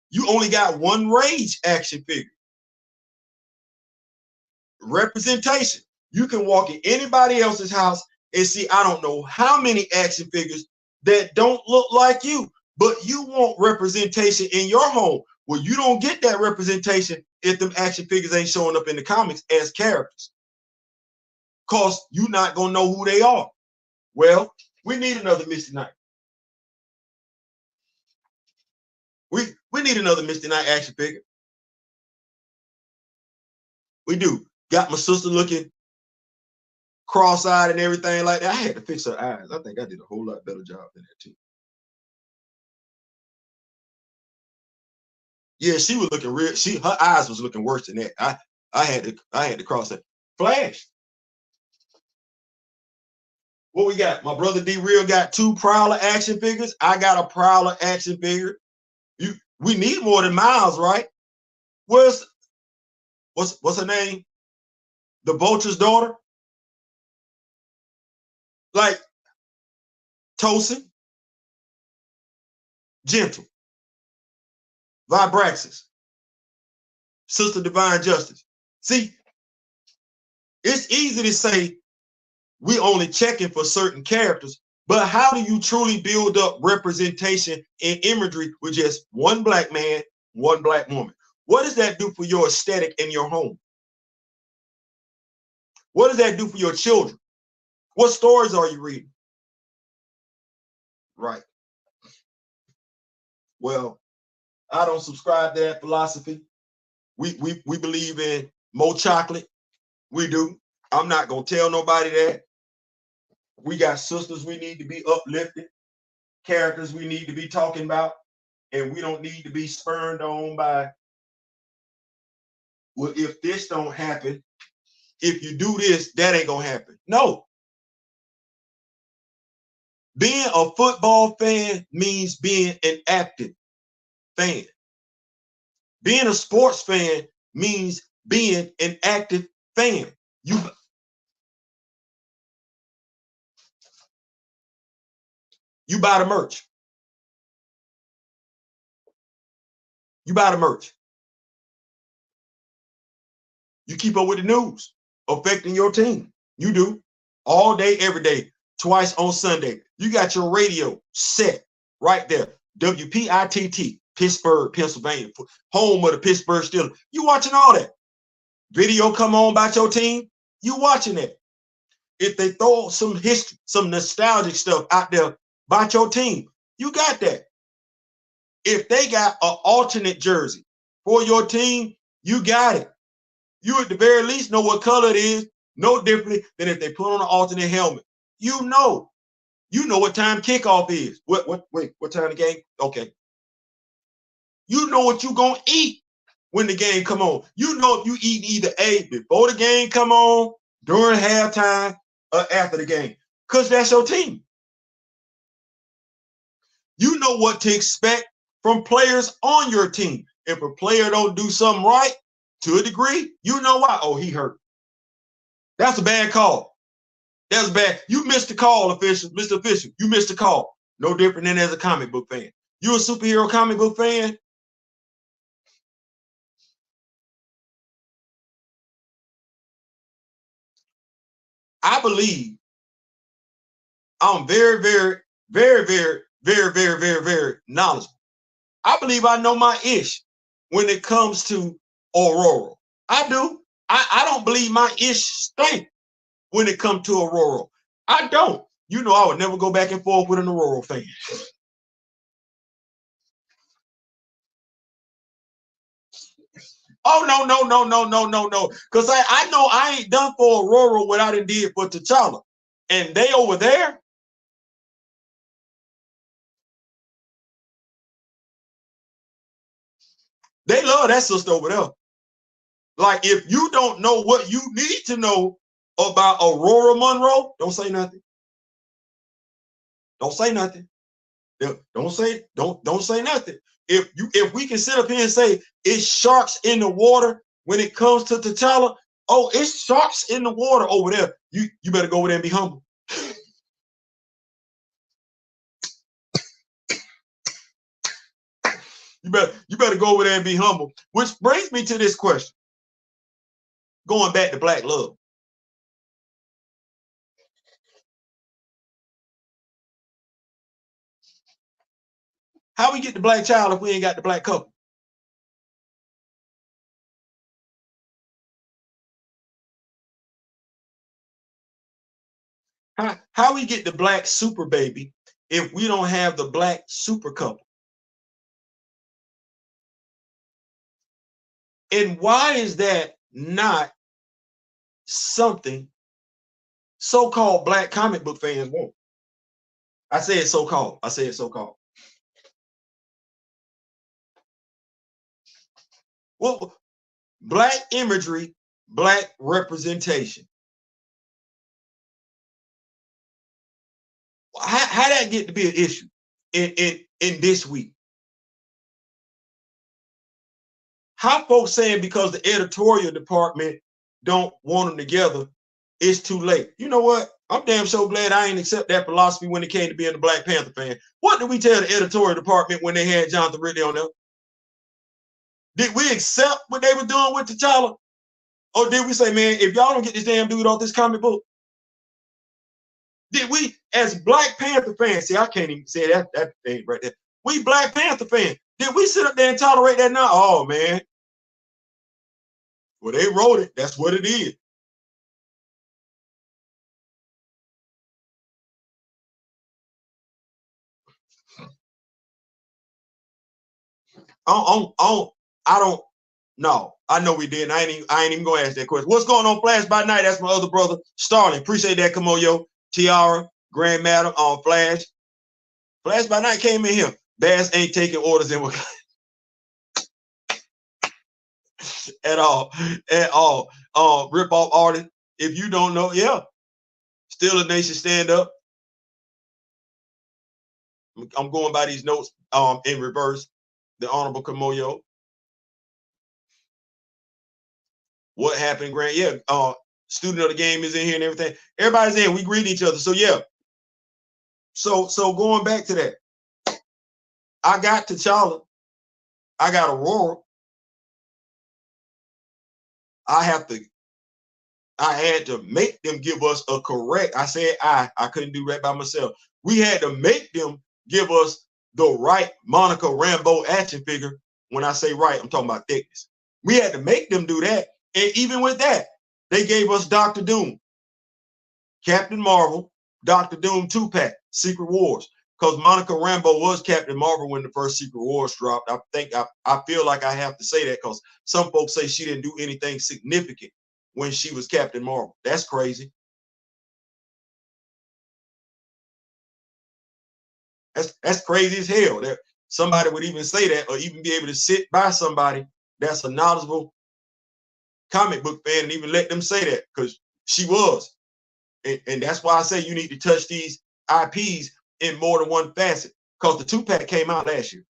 You only got one Rage action figure. Representation. You can walk in anybody else's house and see, I don't know how many action figures that don't look like you, but you want representation in your home. Well, you don't get that representation if them action figures ain't showing up in the comics as characters, because you're not going to know who they are. Well, we need another Misty Knight. We need another Misty Knight action figure. We do. Got my sister looking cross-eyed and everything like that. I had to fix her eyes. I think I did a whole lot better job than that too. Yeah, she was looking real. Her eyes was looking worse than that. I had to cross that. Flash. What we got? My brother D Real got 2 Prowler action figures. I got a Prowler action figure. We need more than Miles, right? What's her name? The Vulture's daughter? Like Tosin, Gentle, Vibraxis, Sister Divine Justice. See, It's easy to say we only checking for certain characters, but how do you truly build up representation in imagery with just one black man, one black woman? What does that do for your aesthetic in your home? What does that do for your children? What stories are you reading? Right. Well, I don't subscribe to that philosophy. We believe in more chocolate. We do. I'm not gonna tell nobody that. We got sisters we need to be uplifted, characters we need to be talking about, and we don't need to be spurned on by, well, if this don't happen, if you do this, that ain't gonna happen. No. Being a football fan means being an active fan. Being a sports fan means being an active fan. You buy the merch. You buy the merch. You keep up with the news affecting your team. You do. All day, every day, twice on Sunday. You got your radio set right there. WPITT, Pittsburgh, Pennsylvania, home of the Pittsburgh Steelers. You watching all that. Video come on about your team. You watching it. If they throw some history, some nostalgic stuff out there about your team, you got that. If they got an alternate jersey for your team, you got it. You at the very least know what color it is, no differently than if they put on an alternate helmet. You know what time kickoff is. What time the game? Okay. You know what you gonna eat when the game come on. You know if you eat either A, before the game come on, during halftime, or after the game, because that's your team. You know what to expect from players on your team. If a player don't do something right, to a degree, you know why. Oh, he hurt. That's a bad call. That's bad. You missed the call, official. Mr. Official, you missed the call. No different than as a comic book fan. You a superhero comic book fan? I believe I'm very, very, very, very, very, very, very, very knowledgeable. I believe I know my ish when it comes to Aurora. I do. I don't believe my ish stink when it comes to Aurora. I don't. You know I would never go back and forth with an Aurora fan. Oh, no. Because I know I ain't done for Aurora what I done did for T'Challa. And they over there, they love that sister over there. Like, if you don't know what you need to know about Aurora Monroe, don't say nothing. Don't say nothing. Don't say nothing. If we can sit up here and say it's sharks in the water when it comes to T'Challa, oh, it's sharks in the water over there. You better go over there and be humble. You better go over there and be humble. Which brings me to this question. Going back to Black love. How we get the black child if we ain't got the black couple? How we get the black super baby if we don't have the black super couple? And why is that not something so-called black comic book fans want? I say it's so-called. I say it's so-called. Well, black imagery, black representation. How that get to be an issue in this week? How folks saying because the editorial department don't want them together, it's too late. You know what? I'm damn so glad I ain't accept that philosophy when it came to being a Black Panther fan. What did we tell the editorial department when they had Jonathan Ridley on there? Did we accept what they were doing with T'Challa? Or did we say, man, if y'all don't get this damn dude off this comic book? Did we, as Black Panther fans, see, I can't even say that thing right there. We Black Panther fans, did we sit up there and tolerate that now? Oh, man. Well, they wrote it. That's what it is. I don't know. I know we didn't. I ain't even gonna ask that question. What's going on, Flash by Night? That's my other brother, Starling. Appreciate that, Kamoyo, Tiara, Grand Madam on Flash. Flash by Night came in here. Bass ain't taking orders in at all. At all. Rip off artist. If you don't know, yeah. Still a Nation, stand up. I'm going by these notes in reverse. The Honorable Kamoyo. What happened, Grant? Yeah, student of the game is in here and everything. Everybody's in. We greet each other. So yeah. So going back to that, I got T'Challa. I got Aurora. I had to make them give us a correct. I said I couldn't do that by myself. We had to make them give us the right Monica Rambeau action figure. When I say right, I'm talking about thickness. We had to make them do that. And even with that, they gave us Dr. Doom, Captain Marvel, Dr. Doom 2-pack, Secret Wars. Because Monica Rambeau was Captain Marvel when the first Secret Wars dropped. I feel like I have to say that because some folks say she didn't do anything significant when she was Captain Marvel. That's crazy. That's crazy as hell. That somebody would even say that, or even be able to sit by somebody that's a knowledgeable comic book fan and even let them say that, because she was. And that's why I say you need to touch these IPs in more than one facet, because the 2-pack came out last year.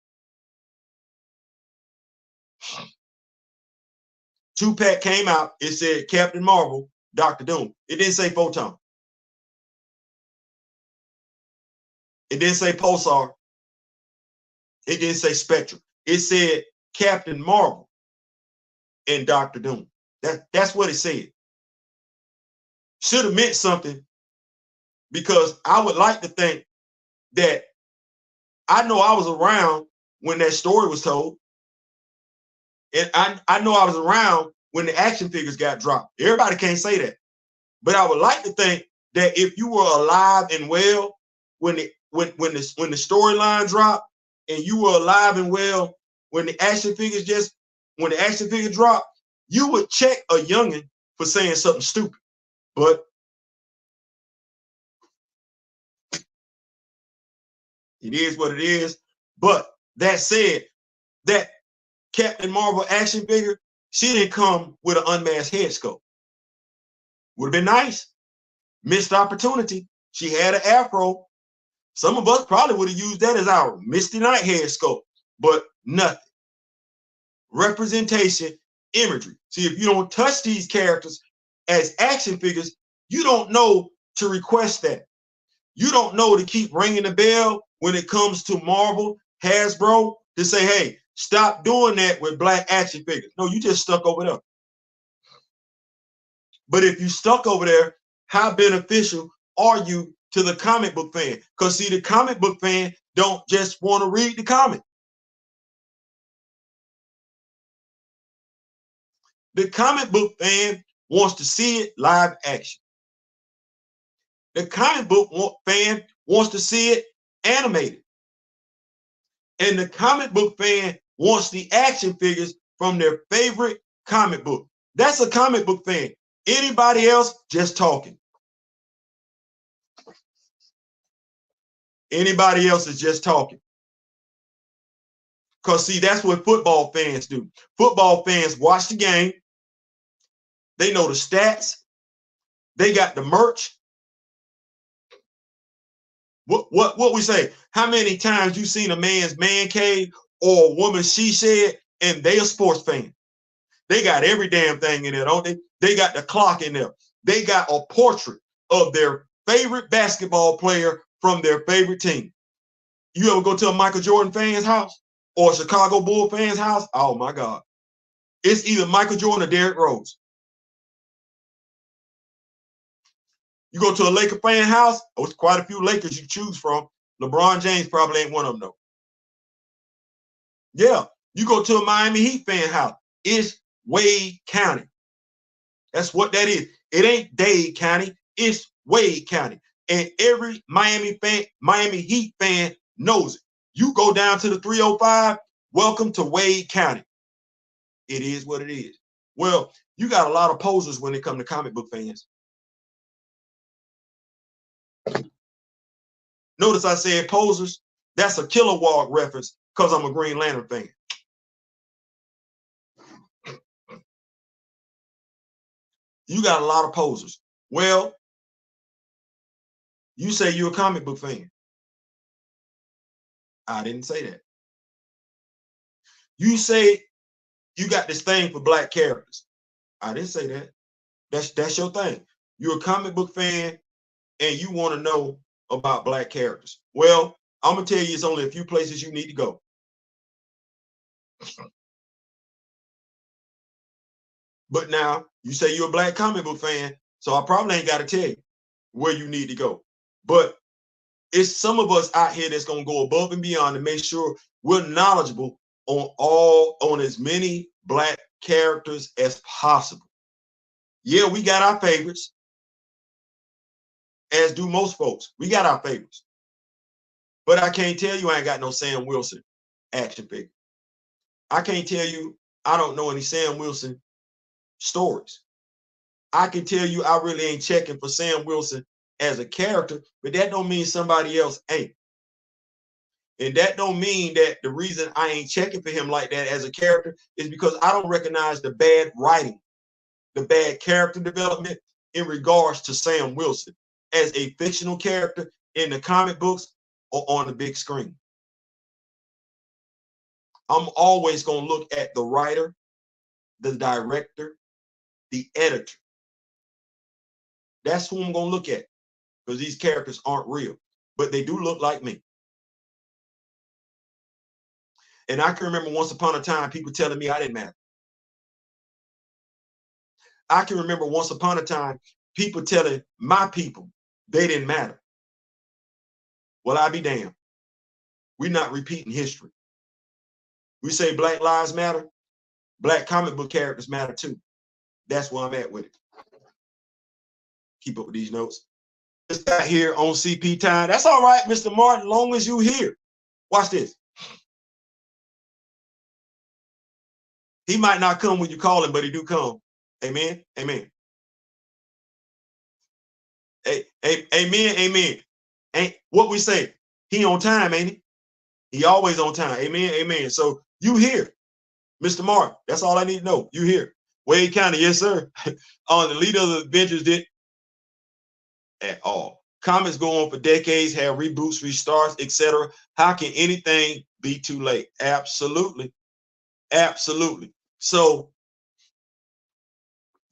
2-pack came out. It said Captain Marvel, Dr. Doom. It didn't say Photon. It didn't say Pulsar. It didn't say Spectrum. It said Captain Marvel and Dr. Doom. That's what it said. Should have meant something, because I would like to think that I know I was around when that story was told. And I know I was around when the action figures got dropped. Everybody can't say that. But I would like to think that if you were alive and well when the storyline dropped, and you were alive and well when the action figure dropped, you would check a youngin for saying something stupid. But it is what it is. But that said, that Captain Marvel action figure, she didn't come with an unmasked head sculpt. Would have been nice. Missed opportunity. She had an afro. Some of us probably would have used that as our Misty Knight head sculpt, but nothing. Representation, imagery. See, if you don't touch these characters as action figures, you don't know to request that. You don't know to keep ringing the bell when it comes to Marvel, Hasbro, to say, hey, stop doing that with black action figures. No, you just stuck over there. But if you stuck over there, how beneficial are you to the comic book fan? Because see, the comic book fan don't just want to read the comic. The comic book fan wants to see it live action. The comic book fan wants to see it animated. And the comic book fan wants the action figures from their favorite comic book. That's a comic book fan. Anybody else, just talking. Anybody else is just talking. Because, see, that's what football fans do. Football fans watch the game. They know the stats. They got the merch. What we say? How many times you seen a man's man cave or a woman's she shed and they a sports fan? They got every damn thing in there, don't they? They got the clock in there. They got a portrait of their favorite basketball player from their favorite team. You ever go to a Michael Jordan fan's house or a Chicago Bull fan's house? Oh my God. It's either Michael Jordan or Derrick Rose. You go to a Laker fan house, there's quite a few Lakers you choose from. LeBron James probably ain't one of them, though. Yeah, you go to a Miami Heat fan house, it's Wade County. That's what that is. It ain't Dade County, it's Wade County. And every Miami Heat fan knows it. You go down to the 305, welcome to Wade County. It is what it is. Well, you got a lot of posers when it comes to comic book fans. Notice I said posers. That's a Killer Walk reference because I'm a Green Lantern fan. You got a lot of posers. Well, you say you're a comic book fan. I didn't say that. You say you got this thing for black characters. I didn't say that. That's your thing. You're a comic book fan and you want to know about black characters. Well, I'm going to tell you it's only a few places you need to go. But now you say you're a black comic book fan, so I probably ain't got to tell you where you need to go. But it's some of us out here that's going to go above and beyond to make sure we're knowledgeable on as many black characters as possible. Yeah, we got our favorites, as do most folks. We got our favorites. But I can't tell you I ain't got no Sam Wilson action figure. I can't tell you I don't know any Sam Wilson stories. I can tell you I really ain't checking for Sam Wilson as a character, but that don't mean somebody else ain't. And that don't mean that the reason I ain't checking for him like that as a character is because I don't recognize the bad writing, the bad character development in regards to Sam Wilson as a fictional character in the comic books or on the big screen. I'm always going to look at the writer, the director, the editor. That's who I'm going to look at, because these characters aren't real, but they do look like me. And I can remember once upon a time people telling me I didn't matter. I can remember once upon a time people telling my people they didn't matter. Well, I'll be damned. We're not repeating history. We say Black Lives Matter. Black comic book characters matter too. That's where I'm at with it. Keep up with these notes. Just got here on CP time. That's all right, Mr. Martin, long as you here. Watch this. He might not come when you call him, but he do come. Amen. Amen. Hey, amen. Amen. Ain't what we say. He on time, ain't he? He always on time. Amen. Amen. So you here, Mr. Martin. That's all I need to know. You here. Wade County, yes, sir. On the leader of the Avengers did at all. Comics go on for decades, have reboots, restarts, etc. How can anything be too late? Absolutely. Absolutely. So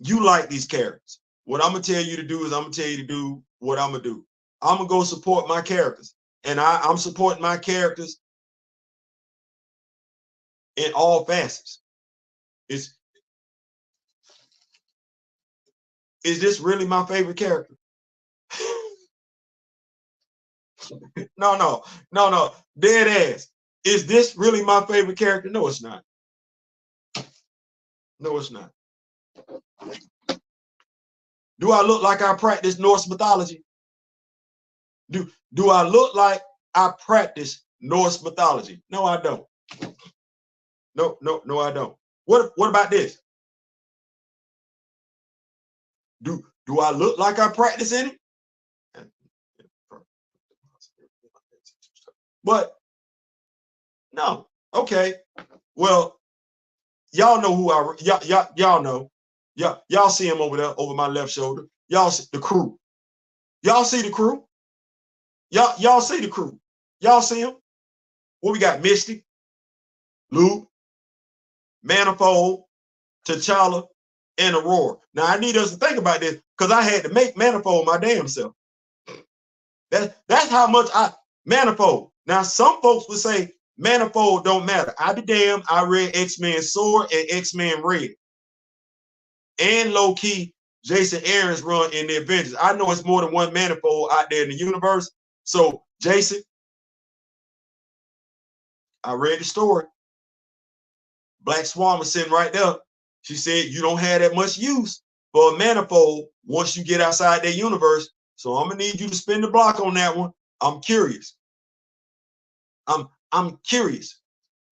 you like these characters. What I'm going to tell you to do is I'm going to tell you to do what I'm going to do. I'm going to go support my characters. And I'm supporting my characters in all facets. Is this really my favorite character? No. Dead ass. Is this really my favorite character? No, it's not. No, it's not. Do I look like I practice Norse mythology? Do I look like I practice Norse mythology? No, I don't. No, I don't. What about this? Do I look like I practice in it? But no. Okay. Well, y'all know who y'all know. Y'all see him over there over my left shoulder. Y'all see the crew. Y'all see the crew? Y'all see the crew. Y'all see him? What we got? Misty, Luke, Manifold, T'Challa, and Aurora. Now I need us to think about this because I had to make Manifold my damn self. That's how much Manifold. Now some folks would say Manifold don't matter. I be damned, I read X-Men Sword and X-Men Red. And low-key, Jason Aaron's run in the Avengers. I know it's more than one Manifold out there in the universe. So, Jason, I read the story. Black Swan was sitting right there. She said, you don't have that much use for a Manifold once you get outside that universe. So I'm gonna need you to spin the block on that one. I'm curious. I'm curious.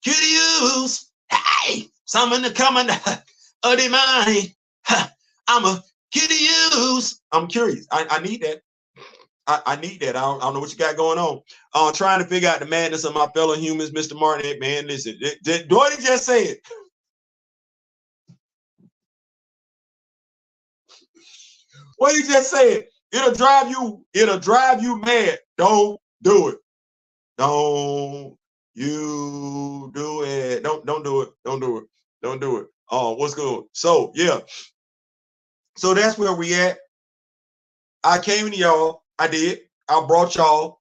Curious. Hey, something to come under the mind. I'm a curious. I'm curious. I need that. I need that. I don't know what you got going on. Trying to figure out the madness of my fellow humans, Mr. Martin. Man, listen, Doherty just said. What he just said. It'll drive you mad. Don't do it. Don't you do it. Don't do it. Don't do it. Don't do it. Oh, what's good? So yeah. So that's where we at. I came to y'all. I did. I brought y'all.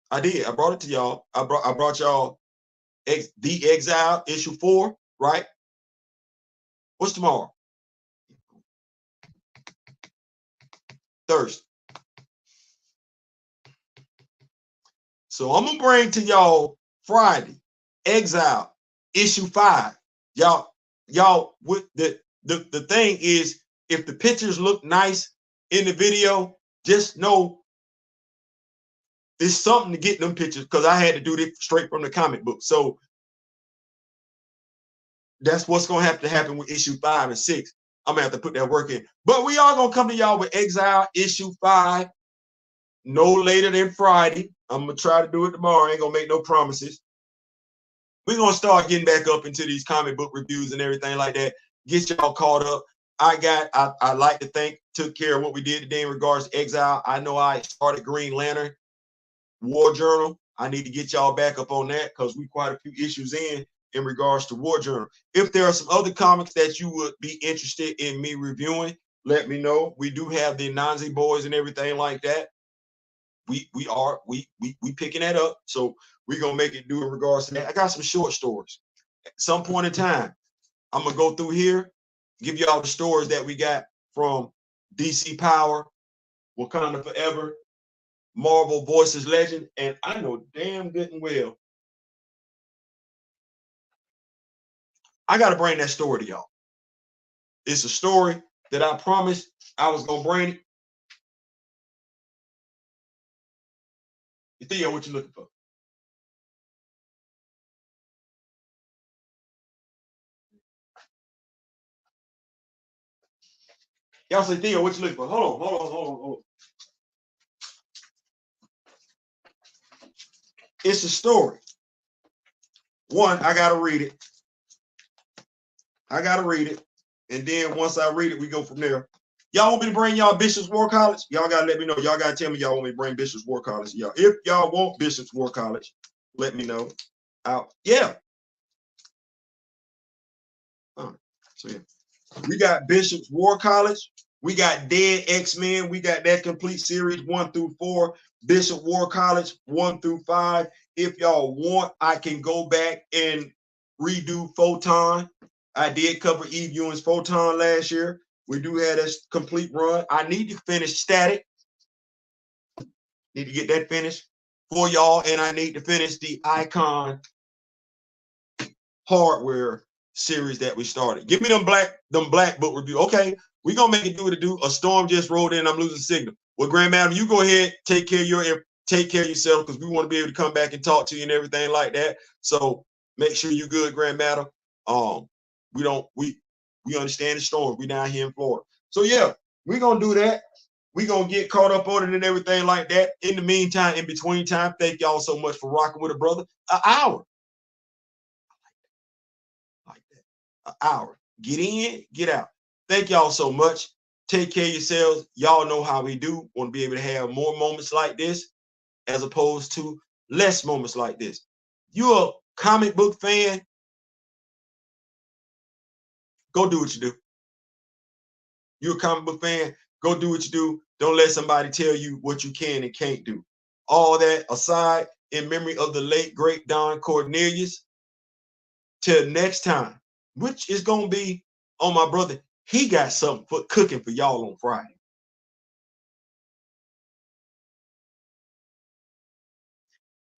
I did. I brought it to y'all. I brought y'all The Exile issue 4, right? What's tomorrow? Thursday. So I'm gonna bring to y'all Friday Exile issue 5. Y'all with the thing is, if the pictures look nice in the video, just know there's something to get them pictures, because I had to do this straight from the comic book. So that's what's gonna have to happen with issue 5 and 6. I'm gonna have to put that work in. But we are gonna come to y'all with Exile issue 5 no later than Friday. I'm gonna try to do it tomorrow. I ain't gonna make no promises. We're gonna start getting back up into these comic book reviews and everything like that. Get y'all caught up. I like to think took care of what we did today in regards to Exile. I know I started Green Lantern War Journal. I need to get y'all back up on that, because we quite a few issues in regards to War Journal. If there are some other comics that you would be interested in me reviewing, let me know. We do have the Nazi Boys and everything like that. We picking that up. So we're gonna make it do in regards to that. I got some short stories. At some point in time, I'm gonna go through here, give y'all the stories that we got from DC Power, Wakanda Forever, Marvel Voices Legend, and I know damn good and well I gotta bring that story to y'all. It's a story that I promised I was gonna bring. Theo, what you looking for? Y'all say, Theo, what you looking for? Hold on. It's a story. One, I gotta read it. And then once I read it, we go from there. Y'all want me to bring y'all Bishop's War College? Y'all gotta let me know. Y'all gotta tell me y'all want me to bring Bishop's War College. Y'all, if y'all want Bishop's War College, let me know. Yeah. So yeah, we got Bishop's War College. We got Dead X-Men. We got that complete series 1 through 4. Bishop War College 1 through 5. If y'all want, I can go back and redo Photon. I did cover Eve Ewing's Photon last year. We do have a complete run. I need to finish Static. Need to get that finished for y'all. And I need to finish the Icon Hardware series that we started. Give me them black book review. Okay, we're gonna make it do what it do. A storm just rolled in. I'm losing signal. Well, Grand Madam, you go ahead, take care of yourself, because we want to be able to come back and talk to you and everything like that. So make sure you're good, Grand Madam. We understand the storm. We down here in Florida. So yeah, we're gonna do that. We're gonna get caught up on it and everything like that. In the meantime, in between time, thank y'all so much for rocking with a brother. An hour. Like that. An hour. Get in, get out. Thank y'all so much. Take care of yourselves. Y'all know how we do. Want to be able to have more moments like this as opposed to less moments like this. You're a comic book fan, go do what you do. You're a comic book fan, go do what you do. Don't let somebody tell you what you can and can't do. All that aside, in memory of the late, great Don Cornelius, till next time, which is going to be on my brother He got something cooking for y'all on Friday.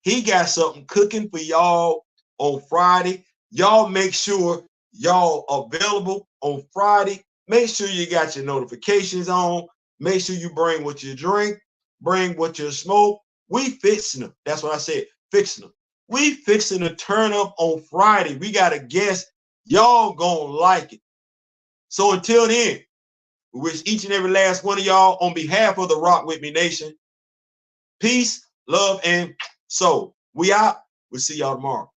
He got something cooking for y'all on Friday. Y'all make sure y'all available on Friday. Make sure you got your notifications on. Make sure you bring what you drink, bring what you smoke. We fixing them. That's what I said, fixing them. We fixing to turn up on Friday. We got a guest. Y'all gonna like it. So until then, we wish each and every last one of y'all, on behalf of the Rock With Me Nation, peace, love, and soul. We out. We'll see y'all tomorrow.